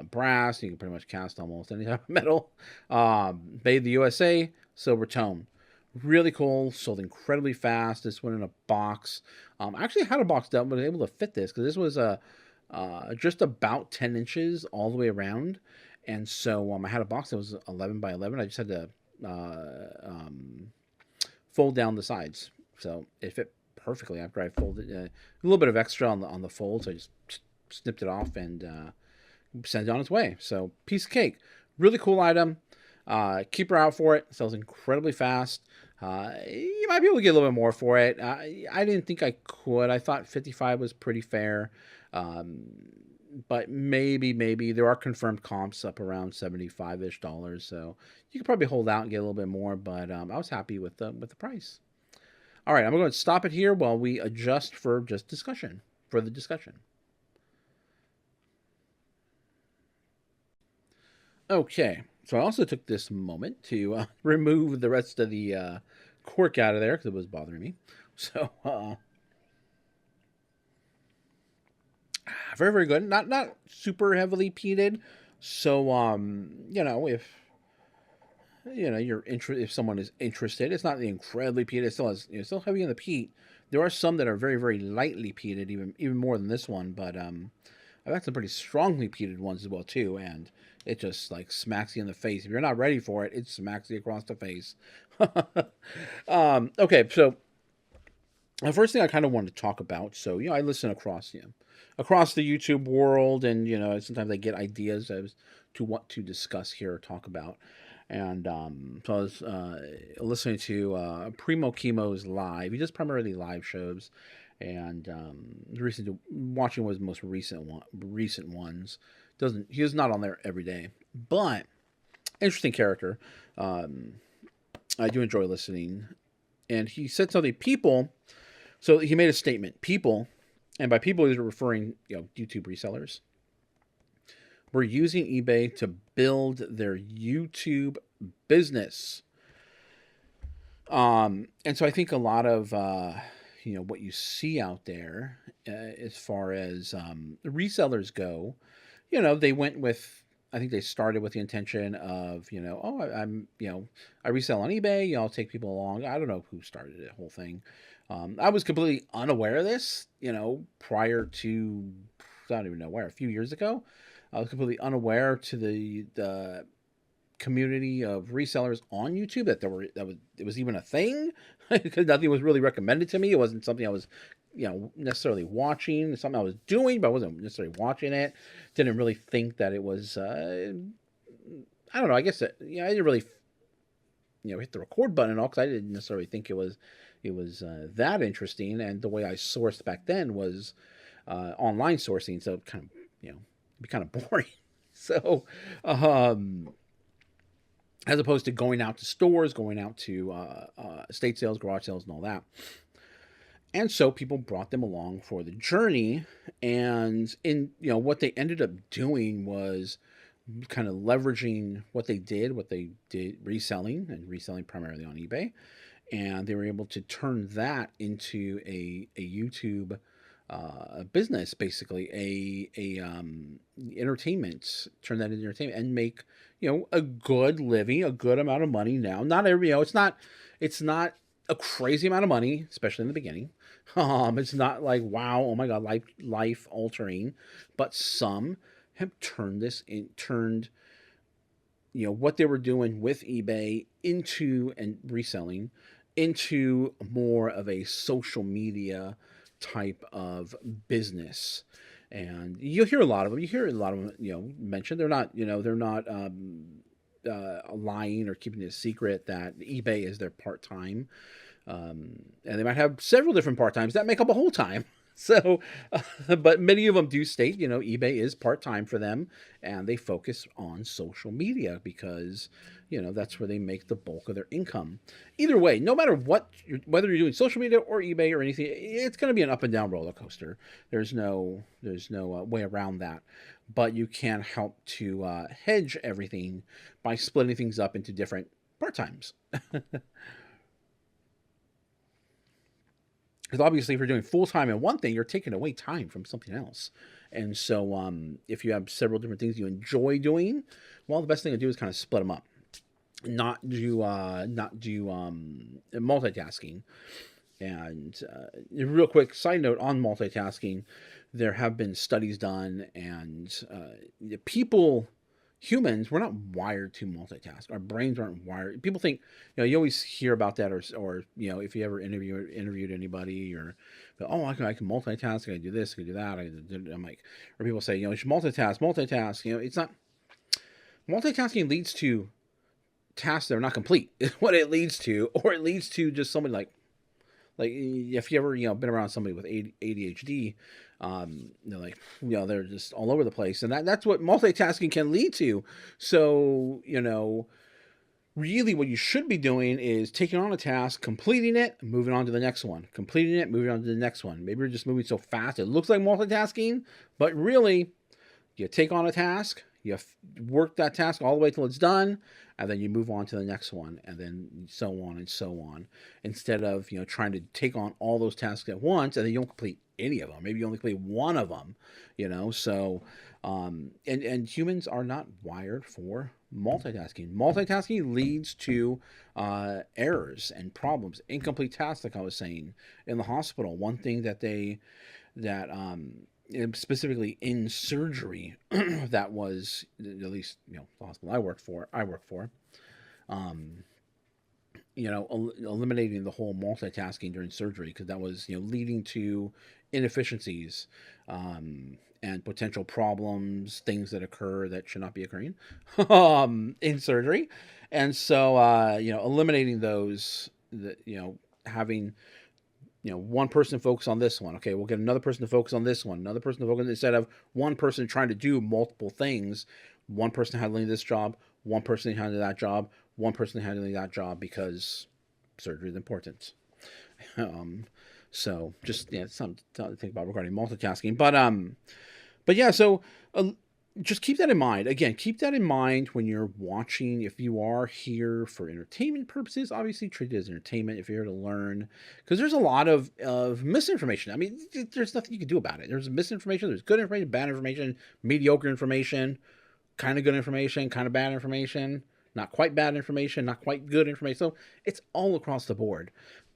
brass. You can pretty much cast almost any type of metal. Made in the USA, silver tone. Really cool. Sold incredibly fast. This went in a box. I actually had a box that was able to fit this because this was just about 10 inches all the way around. And so I had a box that was 11 by 11. I just had to fold down the sides. So it fit perfectly after I folded a little bit of extra on the fold. So I just snipped it off and sent it on its way. So piece of cake. Really cool item. Keep her out for it. It sells incredibly fast. You might be able to get a little bit more for it. I didn't think I could. I thought 55 was pretty fair. Um, but maybe there are confirmed comps up around 75-ish dollars. So you could probably hold out and get a little bit more. But I was happy with the price. All right, I'm going to stop it here while we adjust for just discussion. For the discussion. Okay, so I also took this moment to remove the rest of the cork out of there because it was bothering me. So very very good. Not super heavily peated. So if if someone is interested, it's not the incredibly peated. It still has still heavy in the peat. There are some that are very very lightly peated, even more than this one. But I've had some pretty strongly peated ones as well too, and it just like smacks you in the face. If you're not ready for it, it smacks you across the face. Okay, so the first thing I kind of wanted to talk about. So I listen across the YouTube world, and sometimes I get ideas as to what to discuss here or talk about. And so I was listening to Primo Chemo's live. He does primarily live shows, and watching was most recent ones. He is not on there every day, but interesting character. I do enjoy listening, and he said something. So he made a statement. People, and by people he's referring YouTube resellers, were using eBay to build their YouTube business. And so I think a lot of what you see out there as far as resellers go, they went with. I think they started with the intention of, I resell on eBay. I'll take people along. I don't know who started the whole thing. I was completely unaware of this, prior to, I don't even know where, a few years ago. I was completely unaware to the community of resellers on YouTube that it was even a thing because nothing was really recommended to me. It wasn't something I was necessarily watching. It's something I was doing, but I wasn't necessarily watching it. Didn't really think that it was I don't know, I guess I didn't really hit the record button and all because I didn't necessarily think it was that interesting. And the way I sourced back then was online sourcing, so kind of it'd be kind of boring. So as opposed to going out to stores, going out to estate sales, garage sales, and all that. And so people brought them along for the journey, and what they ended up doing was kind of leveraging what they did reselling primarily on eBay, and they were able to turn that into a YouTube business, basically a entertainment, turn that into entertainment and make a good living, a good amount of money. Now, not every it's not a crazy amount of money, especially in the beginning. It's not like, wow, oh my god, life altering, but some have turned what they were doing with eBay and reselling into more of a social media type of business. And you'll hear a lot of them. You hear a lot of them, mentioned. They're not lying or keeping it a secret that eBay is their part-time. And they might have several different part-times that make up a whole time. So, but many of them do state, eBay is part-time for them, and they focus on social media because, that's where they make the bulk of their income. Either way, no matter whether you're doing social media or eBay or anything, it's going to be an up and down roller coaster. There's no way around that. But you can help to hedge everything by splitting things up into different part-times. Because obviously, if you're doing full-time in one thing, you're taking away time from something else. And so if you have several different things you enjoy doing, well, the best thing to do is kind of split them up. Not do multitasking. And a real quick side note on multitasking, there have been studies done, and humans, we're not wired to multitask. Our brains aren't wired. People think, you always hear about that, or if you ever interviewed anybody, or I can multitask, I can do this, I can do that. I'm like, or people say, you should multitask. It's not. Multitasking leads to tasks that are not complete is what it leads to, or it leads to just somebody like if you ever been around somebody with ADHD, like they're just all over the place, and that's what multitasking can lead to. So really what you should be doing is taking on a task, completing it, moving on to the next one, completing it, moving on to the next one. Maybe you're just moving so fast it looks like multitasking, but really you take on a task, you work that task all the way till it's done, and then you move on to the next one, and then so on and so on. Instead of trying to take on all those tasks at once, and then you don't complete any of them. Maybe you only complete one of them. So and humans are not wired for multitasking. Multitasking leads to errors and problems, incomplete tasks, like I was saying in the hospital. One thing that specifically in surgery that was, at least the hospital I work for, um, eliminating the whole multitasking during surgery, because that was leading to inefficiencies, and potential problems, things that occur that should not be occurring in surgery. And so eliminating those, having one person focus on this one. Okay, we'll get another person to focus on this one. Another person to focus, instead of one person trying to do multiple things. One person handling this job, one person handling that job, one person handling that job, because surgery is important. So just something to think about regarding multitasking. But yeah, so just keep that in mind. Again, keep that in mind when you're watching. If you are here for entertainment purposes, obviously treat it as entertainment. If you're here to learn, because there's a lot of misinformation. I mean, there's nothing you can do about it. There's misinformation, there's good information, bad information, mediocre information, kind of good information, kind of bad information, not quite bad information, not quite good information. So it's all across the board.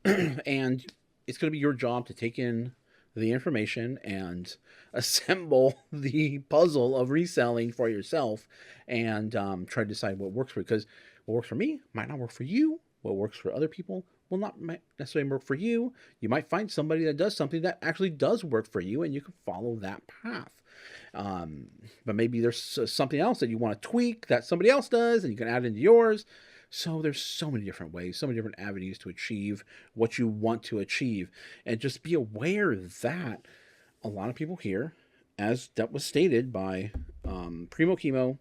And it's going to be your job to take in the information and assemble the puzzle of reselling for yourself, and try to decide what works for you. Because what works for me might not work for you. What works for other people will not necessarily work for you. You might find somebody that does something that actually does work for you, and you can follow that path. But maybe there's something else that you want to tweak that somebody else does, and you can add into yours. So there's so many different ways, so many different avenues to achieve what you want to achieve. And just be aware that a lot of people here, as that was stated by Primo Chemo,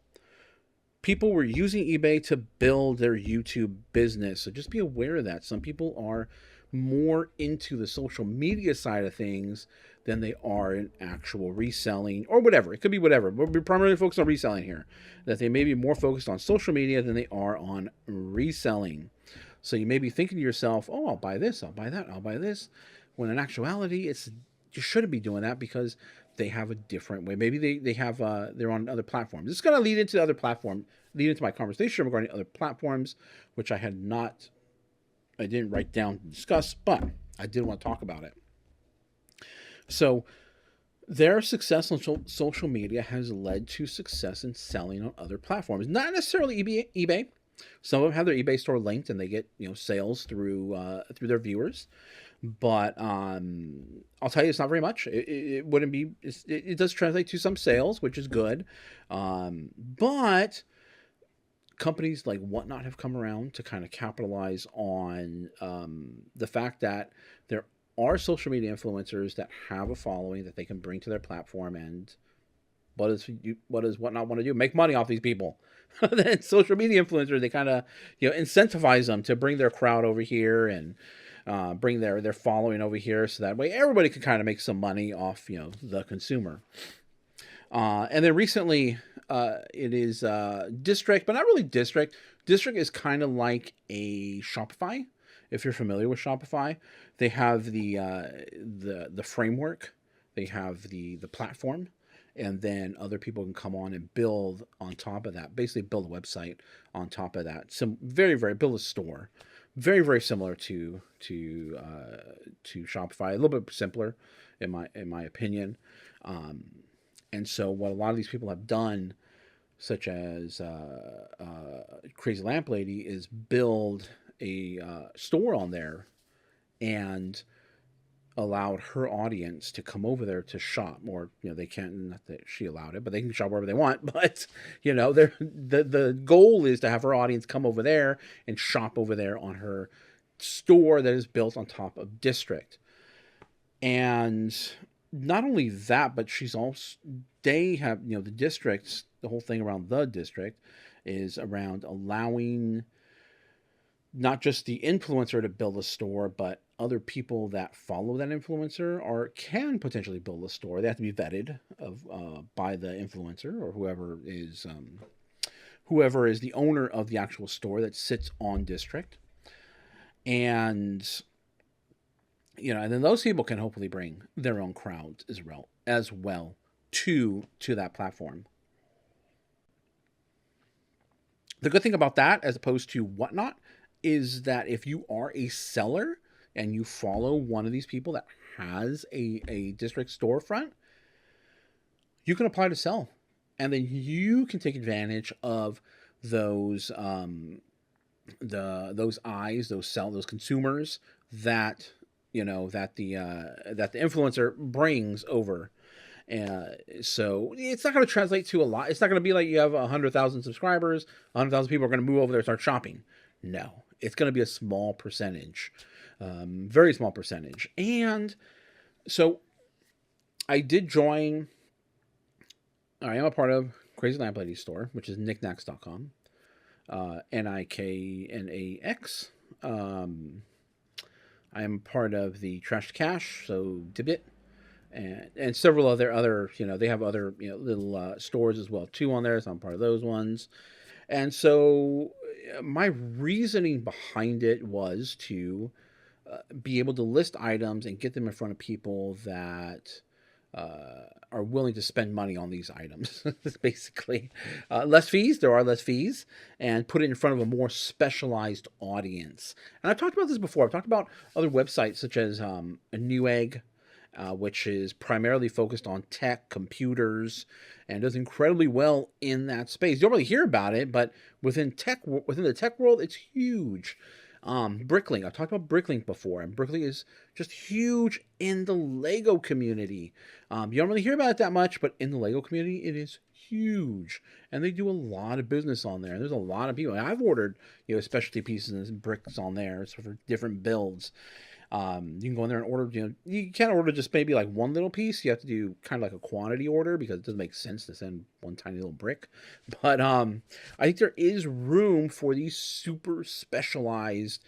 people were using eBay to build their YouTube business. So just be aware of that. Some people are more into the social media side of things than they are in actual reselling, or whatever. It could be whatever. We're primarily focused on reselling here. That they may be more focused on social media than they are on reselling. So you may be thinking to yourself, oh, I'll buy this, I'll buy that, I'll buy this. When in actuality, you shouldn't be doing that, because they have a different way. Maybe they have they're on other platforms. It's going to lead into my conversation regarding other platforms, which I didn't write down to discuss, but I did want to talk about it. So their success on social media has led to success in selling on other platforms. Not necessarily eBay. Some of them have their eBay store linked, and they get sales through their viewers. But I'll tell you, it's not very much. It wouldn't be. It does translate to some sales, which is good. But companies like Whatnot have come around to kind of capitalize on the fact that there are social media influencers that have a following that they can bring to their platform. And what does Whatnot want to do? Make money off these people. Then social media influencers, they kind of incentivize them to bring their crowd over here and bring their following over here, so that way everybody can kind of make some money off the consumer. And then recently, it is District, but not really District. District is kind of like a Shopify. If you're familiar with Shopify, they have the framework, they have the platform, and then other people can come on and build on top of that. Basically, build a website on top of that. Some build a store. Very, very similar to Shopify. A little bit simpler, in my opinion. And so what a lot of these people have done, such as Crazy Lamp Lady, is build a store on there, and allowed her audience to come over there to shop, or they can't, not that she allowed it, but they can shop wherever they want. But the goal is to have her audience come over there and shop over there on her store that is built on top of District. And not only that, but she's also, they have, the Districts, the whole thing around the District is around allowing not just the influencer to build a store, but other people that follow that influencer or can potentially build a store. They have to be vetted by the influencer or whoever is the owner of the actual store that sits on District. And and then those people can hopefully bring their own crowds as well to that platform. The good thing about that, as opposed to Whatnot, is that if you are a seller and you follow one of these people that has a District storefront, you can apply to sell, and then you can take advantage of those those eyes, those consumers that that the influencer brings over. So it's not going to translate to a lot. It's not going to be like you have 100,000 subscribers, 100,000 people are going to move over there and start shopping. No, it's going to be a small percentage, very small percentage. And so I did join. I am a part of Crazy Lamp Lady store, which is knickknacks.com, Niknax. I am part of the Trash to Cash, so Dibit, and several other they have other little stores as well too on there. So I'm part of those ones. And so my reasoning behind it was to be able to list items and get them in front of people that are willing to spend money on these items. Basically, less fees. There are less fees, and put it in front of a more specialized audience. And I've talked about this before. I've talked about other websites such as a Newegg, which is primarily focused on tech, computers, and does incredibly well in that space. You don't really hear about it, but within the tech world, it's huge. Bricklink. I've talked about Bricklink before, and Bricklink is just huge in the Lego community. You don't really hear about it that much, but in the Lego community, it is huge, and they do a lot of business on there. There's a lot of people. And I've ordered specialty pieces and bricks on there for different builds. You can go in there and order, you can't order just maybe like one little piece. You have to do kind of like a quantity order because it doesn't make sense to send one tiny little brick. But I think there is room for these super specialized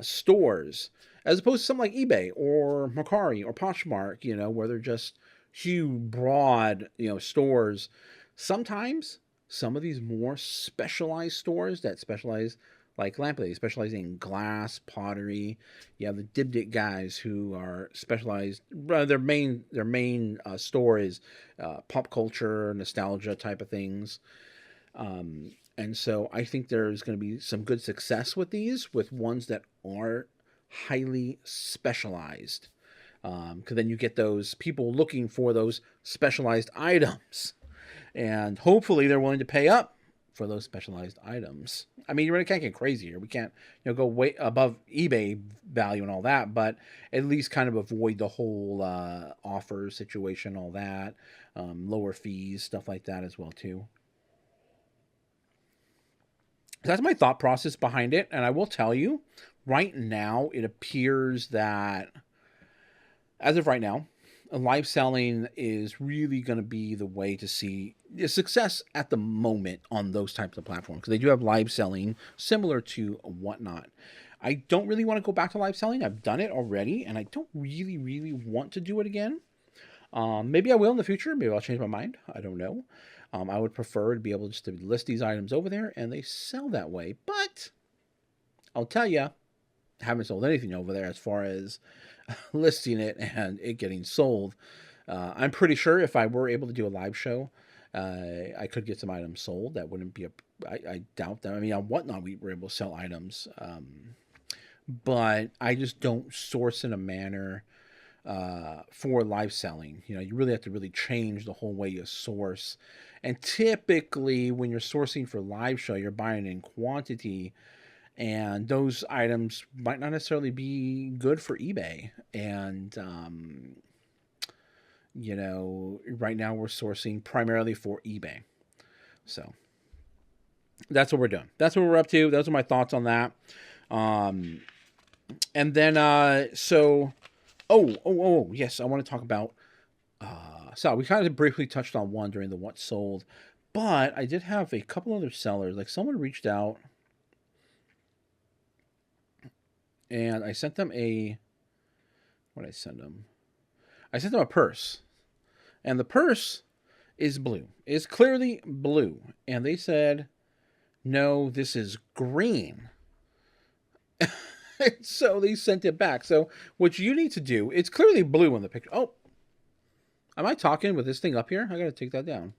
stores as opposed to something like eBay or Mercari or Poshmark, where they're just huge, broad, stores. Sometimes some of these more specialized stores that specialize, like Lamp Lady, specializing in glass, pottery. You have the Dibdit guys who are specialized. Their main store is pop culture, nostalgia type of things. And so I think there's going to be some good success with these, with ones that are highly specialized. Because then you get those people looking for those specialized items. And hopefully they're willing to pay up for those specialized items. I mean, you really can't get crazy here. We can't, go way above eBay value and all that, but at least kind of avoid the whole offer situation, all that, lower fees, stuff like that as well too. So that's my thought process behind it, and I will tell you, right now it appears that, as of right now, live selling is really going to be the way to see success at the moment on those types of platforms, because they do have live selling similar to Whatnot. I don't really want to go back to live selling. I've done it already, and I don't really, really want to do it again. Maybe I will in the future. Maybe I'll change my mind. I don't know. I would prefer to be able just to list these items over there and they sell that way. But I'll tell you, I haven't sold anything over there as far as listing it and it getting sold. I'm pretty sure if I were able to do a live show, I could get some items sold. That wouldn't be I doubt that. I mean, on Whatnot, we were able to sell items. But I just don't source in a manner for live selling. You really have to really change the whole way you source. And typically when you're sourcing for live show, you're buying in quantity. and those items might not necessarily be good for eBay. And right now we're sourcing primarily for eBay. So that's what we're doing. That's what we're up to. Those are my thoughts on that. And then yes, I want to talk about. So we kind of briefly touched on one during the what sold, but I did have a couple other sellers. Like someone reached out, and I sent them a. What did I send them? I sent them a purse, and the purse is blue. It's clearly blue, and they said, "No, this is green." So they sent it back. So what you need to do, it's clearly blue in the picture. Oh, am I talking with this thing up here? I got to take that down.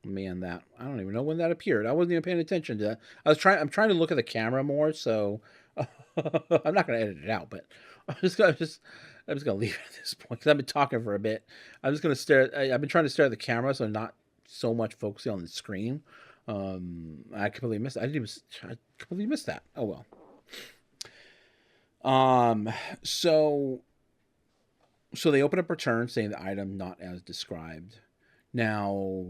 Man, I don't even know when that appeared. I wasn't even paying attention to that. I'm trying to look at the camera more, so I'm not going to edit it out, but I'm just going to leave it at this point because I've been talking for a bit. I'm just going to stare. I've been trying to stare at the camera, so not so much focusing on the screen. I completely missed. I completely missed that. Oh well. So they open up return saying the item not as described. Now,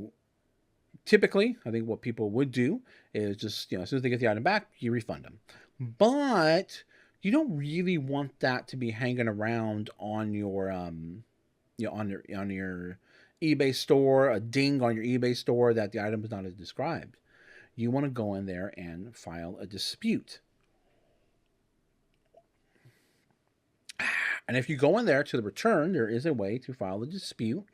typically, I think what people would do is just, as soon as they get the item back, you refund them. But you don't really want that to be hanging around on your, on your eBay store, a ding on your eBay store that the item is not as described. You want to go in there and file a dispute. And if you go in there to the return, there is a way to file a dispute.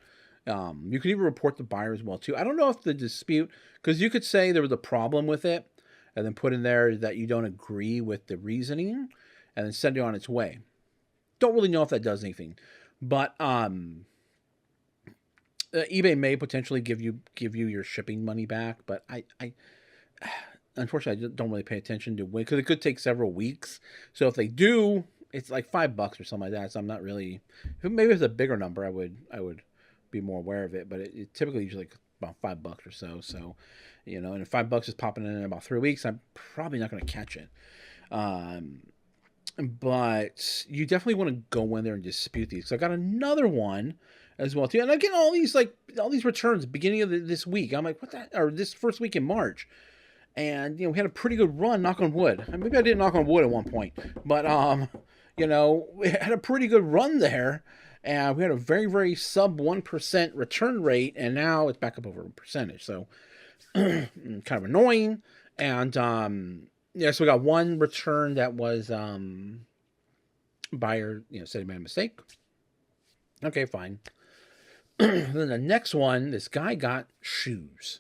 You can even report the buyer as well too. I don't know if the dispute, because you could say there was a problem with it, and then put in there that you don't agree with the reasoning, and then send it on its way. Don't really know if that does anything, but eBay may potentially give you your shipping money back. But I unfortunately I don't really pay attention to when, because it could take several weeks. So if they do, it's like $5 or something like that. So I'm not really. Maybe if it's a bigger number, I would be more aware of it. But it typically usually like about $5 or so. So, and if $5 is popping in about 3 weeks, I'm probably not going to catch it. But you definitely want to go in there and dispute these. So I got another one as well too, and I get all these returns beginning of this week. I'm like, what that? Or this first week in March. And we had a pretty good run, knock on wood. Maybe I didn't knock on wood at one point, but we had a pretty good run there, and we had a very, very sub 1% return rate, and now it's back up over a percentage. So kind of annoying. And so we got one return that was buyer said he made a mistake. Okay, fine. Then the next one, this guy got shoes.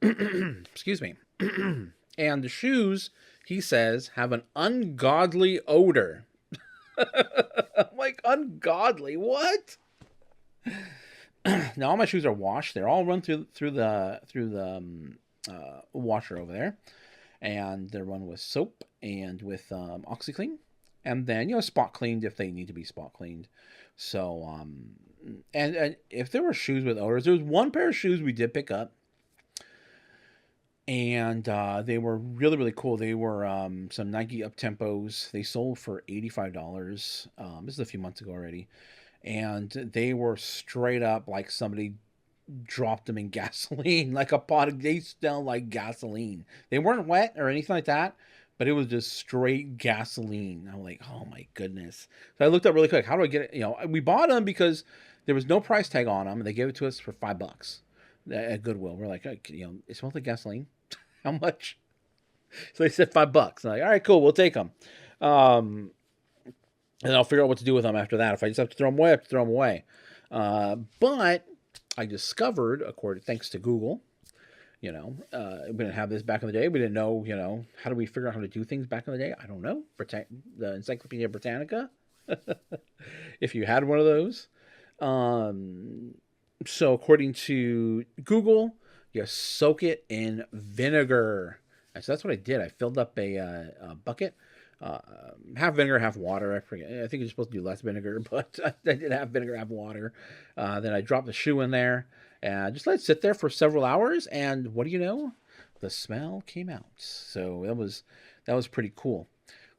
Excuse me. And the shoes, he says, have an ungodly odor. I'm like, ungodly? What? Now all my shoes are washed. They're all run through the washer over there, and they're run with soap and with OxyClean, and then spot cleaned if they need to be spot cleaned. So and if there were shoes with odors, there was one pair of shoes we did pick up. And they were really, really cool. They were some Nike up-tempos. They sold for $85. This is a few months ago already. And they were straight up like somebody dropped them in gasoline, like a pot. They smell like gasoline. They weren't wet or anything like that, but it was just straight gasoline. I'm like, oh my goodness. So I looked up really quick. How do I get it? We bought them because there was no price tag on them. And they gave it to us for $5 at Goodwill. We're like, it smells like gasoline. How much? So they said $5. I'm like, all right, cool, we'll take them. And I'll figure out what to do with them after that. If I just have to throw them away, I have to throw them away. But I discovered, thanks to Google, we didn't have this back in the day. We didn't know, how do we figure out how to do things back in the day? I don't know. The Encyclopedia Britannica, if you had one of those. So according to Google, you soak it in vinegar. And so that's what I did. I filled up a bucket, half vinegar, half water. I forget. I think you're supposed to do less vinegar, but I did half vinegar, half water. Then I dropped the shoe in there and just let it sit there for several hours. And what do you know? The smell came out. So That was pretty cool.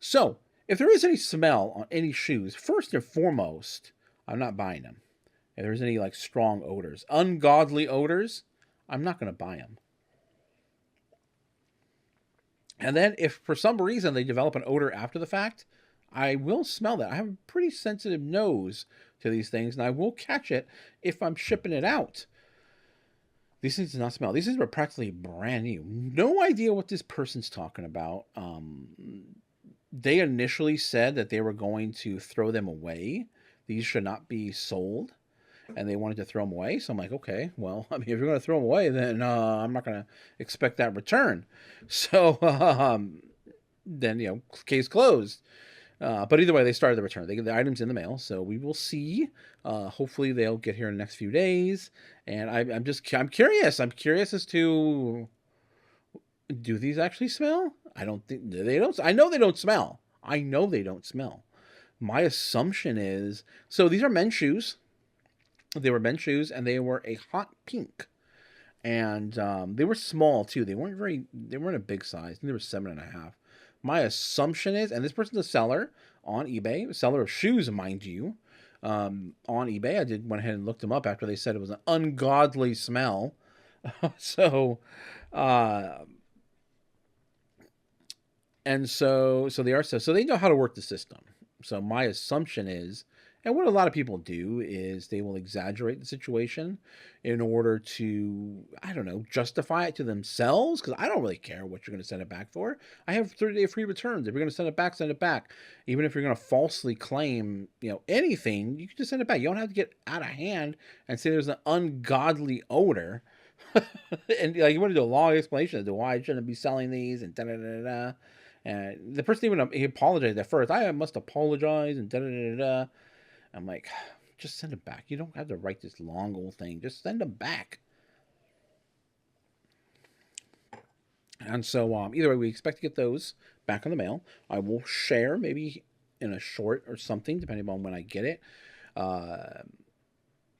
So, if there is any smell on any shoes, first and foremost, I'm not buying them. If there's any like strong odors, ungodly odors, I'm not going to buy them. And then if for some reason they develop an odor after the fact, I will smell that. I have a pretty sensitive nose to these things, and I will catch it if I'm shipping it out. These things do not smell. These things were practically brand new. No idea what this person's talking about. They initially said that they were going to throw them away. These should not be sold, and they wanted to throw them away. So I'm like, okay, well, I mean, if you're going to throw them away, then I'm not going to expect that return. So then, case closed. But either way, they started the return. They get the items in the mail, so we will see. Hopefully, they'll get here in the next few days. And I'm curious. I'm curious as to, do these actually smell? I don't think they don't. I know they don't smell. I know they don't smell. My assumption is, so these are men's shoes. They were men's shoes, and they were a hot pink, and they were small too. They weren't a big size. They were 7.5. My assumption is, and this person's a seller on eBay, a seller of shoes, mind you, on eBay. I went ahead and looked them up after they said it was an ungodly smell. So, and so they are, so they know how to work the system. So my assumption is, and what a lot of people do is they will exaggerate the situation in order to, I don't know, justify it to themselves. Because I don't really care what you're going to send it back for. I have 30-day free returns. If you're going to send it back, send it back. Even if you're going to falsely claim, anything, you can just send it back. You don't have to get out of hand and say there's an ungodly odor. And you want to do a long explanation as to why I shouldn't be selling these and da da da da. And the person he apologized at first. I must apologize and da da da da. I'm like, just send them back. You don't have to write this long old thing. Just send them back. And so either way, we expect to get those back in the mail. I will share maybe in a short or something, depending on when I get it,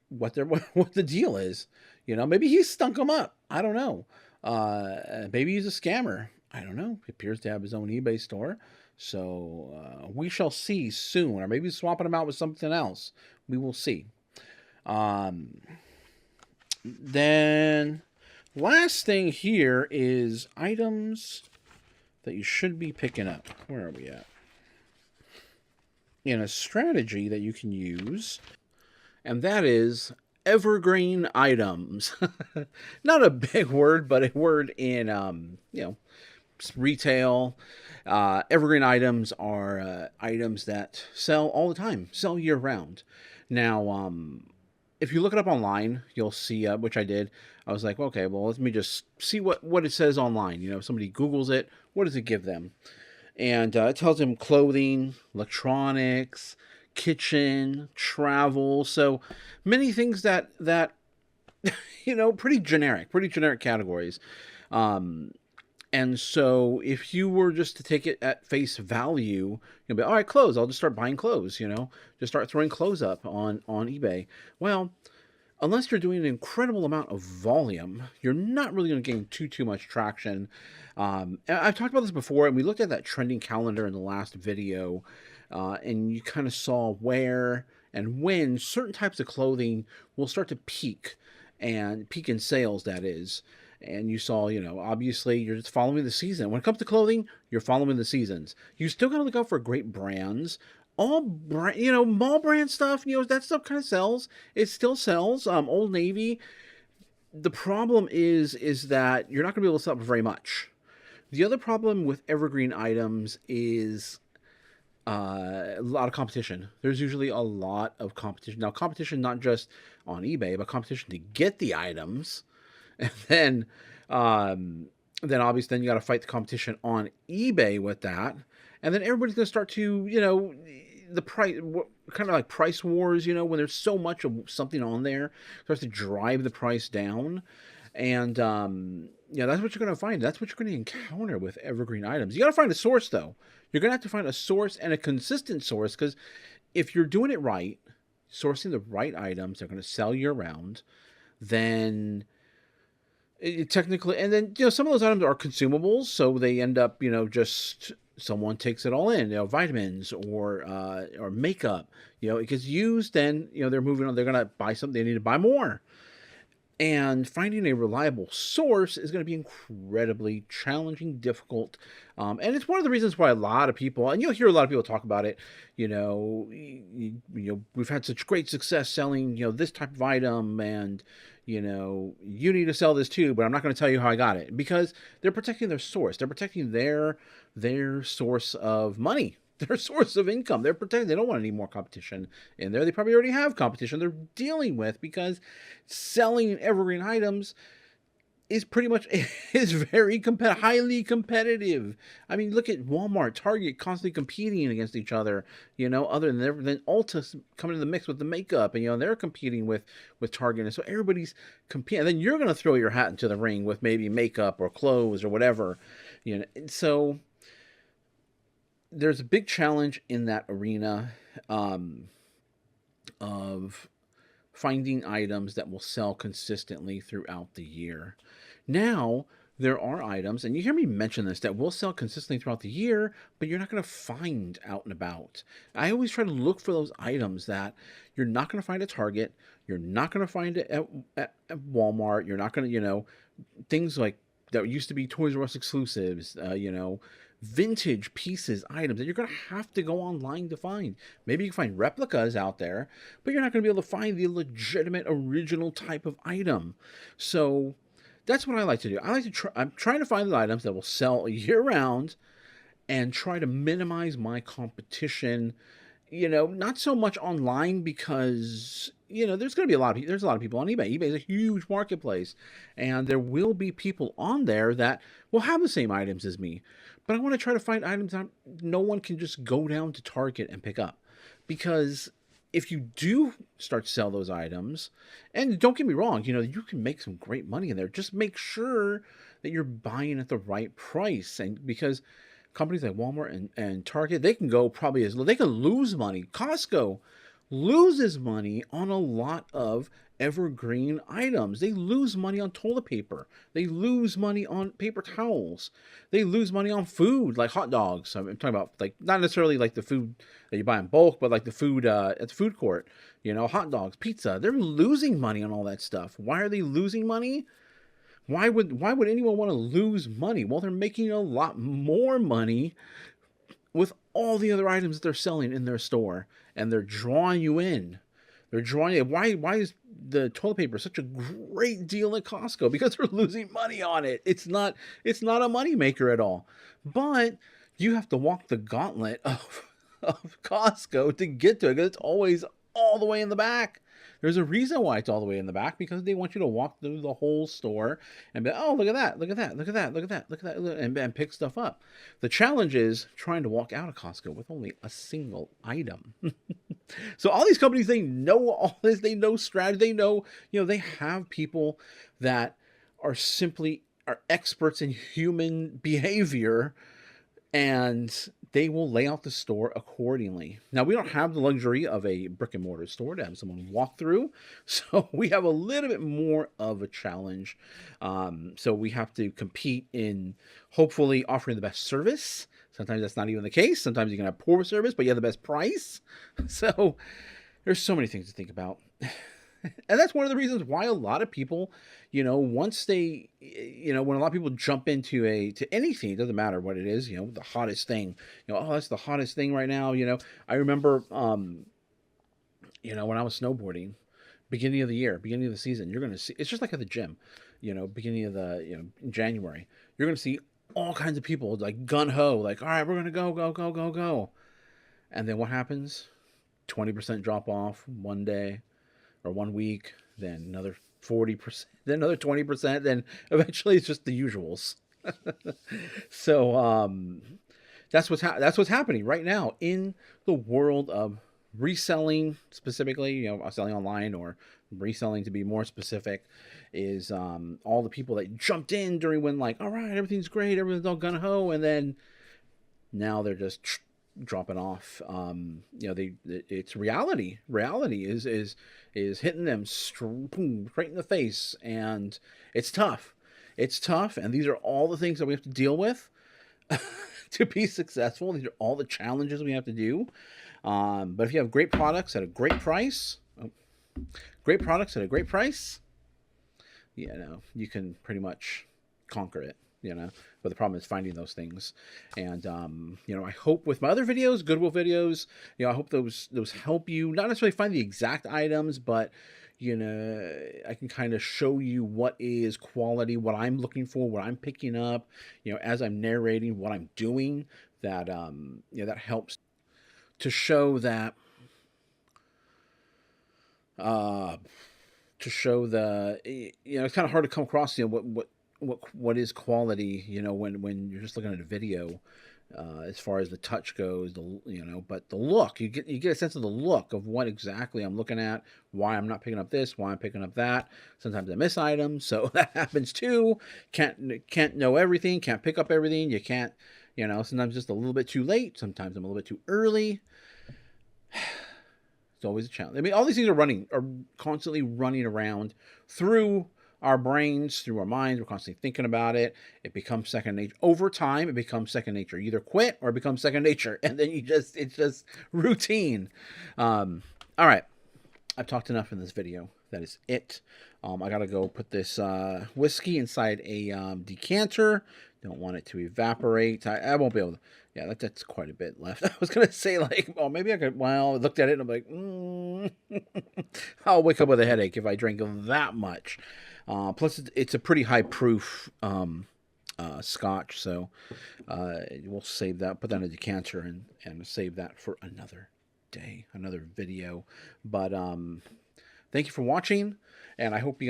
what the deal is. Maybe he stunk them up. I don't know. Maybe he's a scammer. I don't know. He appears to have his own eBay store. So we shall see soon, or maybe swapping them out with something else. We will see. Then last thing here is items that you should be picking up. Where are we at? In a strategy that you can use, and that is evergreen items. Not a big word, but a word in retail. Evergreen items are items that sell all the time, sell year round. Now, if you look it up online, you'll see, which I did. I was like, okay, well, let me just see what it says online. If somebody Googles it, what does it give them? And it tells them clothing, electronics, kitchen, travel. So many things that pretty generic categories. And so if you were just to take it at face value, you'll be, all right, clothes, I'll just start buying clothes, just start throwing clothes up on eBay. Well, unless you're doing an incredible amount of volume, you're not really going to gain too much traction. And I've talked about this before, and we looked at that trending calendar in the last video, and you kind of saw where and when certain types of clothing will start to peak in sales, that is. And you saw, obviously you're just following the season. When it comes to clothing, you're following the seasons. You still got to look out for great brands. All brand, mall brand stuff, that stuff kind of sells. It still sells. Old Navy. The problem is that you're not going to be able to sell it for very much. The other problem with evergreen items is a lot of competition. There's usually a lot of competition. Now, competition not just on eBay, but competition to get the items. And then obviously you got to fight the competition on eBay with that. And then everybody's going to start to, the price, kind of like price wars, when there's so much of something on there, starts to drive the price down. And, that's what you're going to find. That's what you're going to encounter with evergreen items. You got to find a source, though. You're going to have to find a source and a consistent source, because if you're doing it right, sourcing the right items that are going to sell year round, then technically, and then some of those items are consumables, so they end up just someone takes it all in. Vitamins or makeup. It gets used, then they're moving on. They're gonna buy something. They need to buy more. And finding a reliable source is going to be incredibly challenging, difficult. And it's one of the reasons why a lot of people, and you'll hear a lot of people talk about it, we've had such great success selling, this type of item, and, you need to sell this too, but I'm not going to tell you how I got it, because they're protecting their source. They're protecting their source of money, their source of income. They're protecting. They don't want any more competition in there. They probably already have competition they're dealing with, because selling evergreen items is pretty much is very highly competitive. I mean, look at Walmart, Target constantly competing against each other. Other than Ulta coming in the mix with the makeup, and they're competing with Target, and so everybody's competing. And then you're going to throw your hat into the ring with maybe makeup or clothes or whatever. So there's a big challenge in that arena of finding items that will sell consistently throughout the year. Now, there are items, and you hear me mention this, that will sell consistently throughout the year, but you're not going to find out and about. I always try to look for those items that you're not going to find at Target, you're not going to find it at Walmart, you're not going to, things like that used to be Toys R Us exclusives, vintage pieces, items that you're going to have to go online to find. Maybe you can find replicas out there, but you're not going to be able to find the legitimate original type of item. So that's what I like to do. I'm trying to find the items that will sell year round and try to minimize my competition. Not so much online, because there's going to be a lot of people on eBay. eBay is a huge marketplace, and there will be people on there that will have the same items as me. But I want to try to find items that no one can just go down to Target and pick up, because if you do start to sell those items, and don't get me wrong, you can make some great money in there. Just make sure that you're buying at the right price, and because companies like Walmart and Target, they can go probably as low. They can lose money. Costco loses money on a lot of evergreen items. They lose money on toilet paper. They lose money on paper towels. They lose money on food, like hot dogs. I'm talking about, like, not necessarily like the food that you buy in bulk, but like the food at the food court. Hot dogs, pizza. They're losing money on all that stuff. Why are they losing money? Why would anyone want to lose money? Well, they're making a lot more money with all the other items that they're selling in their store, and they're drawing you in. They're drawing you. Why is the toilet paper such a great deal at Costco? Because they're losing money on it. It's not a money maker at all. But you have to walk the gauntlet of Costco to get to it, because it's always all the way in the back. There's a reason why it's all the way in the back, because they want you to walk through the whole store and be, oh, look at that, look at that, look at that, look at that, look at that, and pick stuff up. The challenge is trying to walk out of Costco with only a single item. So all these companies, they know all this, they know strategy, they know, they have people that are experts in human behavior, and they will lay out the store accordingly. Now, we don't have the luxury of a brick and mortar store to have someone walk through, so we have a little bit more of a challenge. So we have to compete in hopefully offering the best service. Sometimes that's not even the case. Sometimes you can have poor service, but you have the best price. So there's so many things to think about. And that's one of the reasons why a lot of people, once they, when a lot of people jump into anything, it doesn't matter what it is, the hottest thing, oh, that's the hottest thing right now. I remember, when I was snowboarding, beginning of the year, beginning of the season, you're going to see, it's just like at the gym, beginning of the, January, you're going to see all kinds of people like gun ho, like, all right, we're going to go, go, go, go, go. And then what happens? 20% drop off one day or 1 week, then another 40%, then another 20%, then eventually it's just the usuals. So that's what's happening right now in the world of reselling, specifically, selling online, or reselling to be more specific, is all the people that jumped in during when, like, all right, everything's great, everything's all gun ho, and then now they're just dropping off. It's reality. Reality is hitting them straight in the face, and it's tough. It's tough, and these are all the things that we have to deal with to be successful. These are all the challenges we have to do. But if you have great products at a great price, great products at a great price, you know, you can pretty much conquer it, you know. But the problem is finding those things. And, you know, I hope with my other videos, Goodwill videos, you know, I hope those help you not necessarily find the exact items, but, you know, I can kind of show you what is quality, what I'm looking for, what I'm picking up, you know, as I'm narrating what I'm doing, that, you know, that helps to show that, you know, it's kind of hard to come across, you know, what is quality, you know, when you're just looking at a video, as far as the touch goes, you know, but the look, you get a sense of the look of what exactly I'm looking at, why I'm not picking up this, why I'm picking up that. Sometimes I miss items, so that happens too. Can't know everything, can't pick up everything. You can't, you know, sometimes just a little bit too late, sometimes I'm a little bit too early. It's always a challenge. I mean, all these things are constantly running around through our brains, through our minds. We're constantly thinking about it. It becomes second nature. Over time, it becomes second nature. You either quit or it becomes second nature, and then it's just routine. All right, I've talked enough in this video. That is it. I gotta go put this whiskey inside a decanter. Don't want it to evaporate. I won't be able to. Yeah, that's quite a bit left. I was going to say, like, oh, maybe I could, well, I looked at it and I'm like, I'll wake up with a headache if I drink that much. Plus, it's a pretty high proof scotch, so we'll save that, put that in a decanter and save that for another day, another video. But thank you for watching. And I hope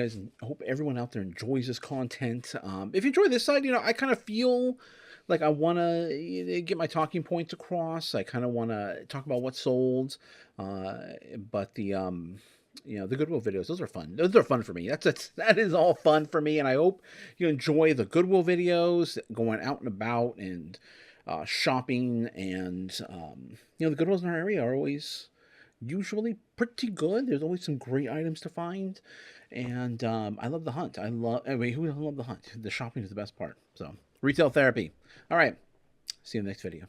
everyone out there enjoys this content. If you enjoy this side, you know, I kind of feel like I want to get my talking points across. I kind of want to talk about what sold. But the, you know, the Goodwill videos, those are fun. Those are fun for me. That is all fun for me. And I hope you enjoy the Goodwill videos, going out and about and shopping. And, you know, the Goodwills in our area are always usually pretty good. There's always some great items to find. And I love the hunt. I mean, who doesn't love the hunt? The shopping is the best part. So, retail therapy. All right. See you in the next video.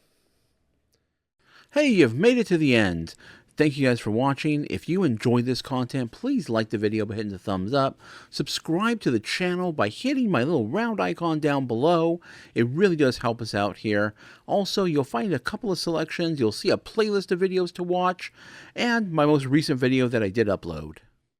Hey, you've made it to the end. Thank you guys for watching. If you enjoyed this content, please like the video by hitting the thumbs up. Subscribe to the channel by hitting my little round icon down below. It really does help us out here. Also, you'll find a couple of selections. You'll see a playlist of videos to watch and my most recent video that I did upload.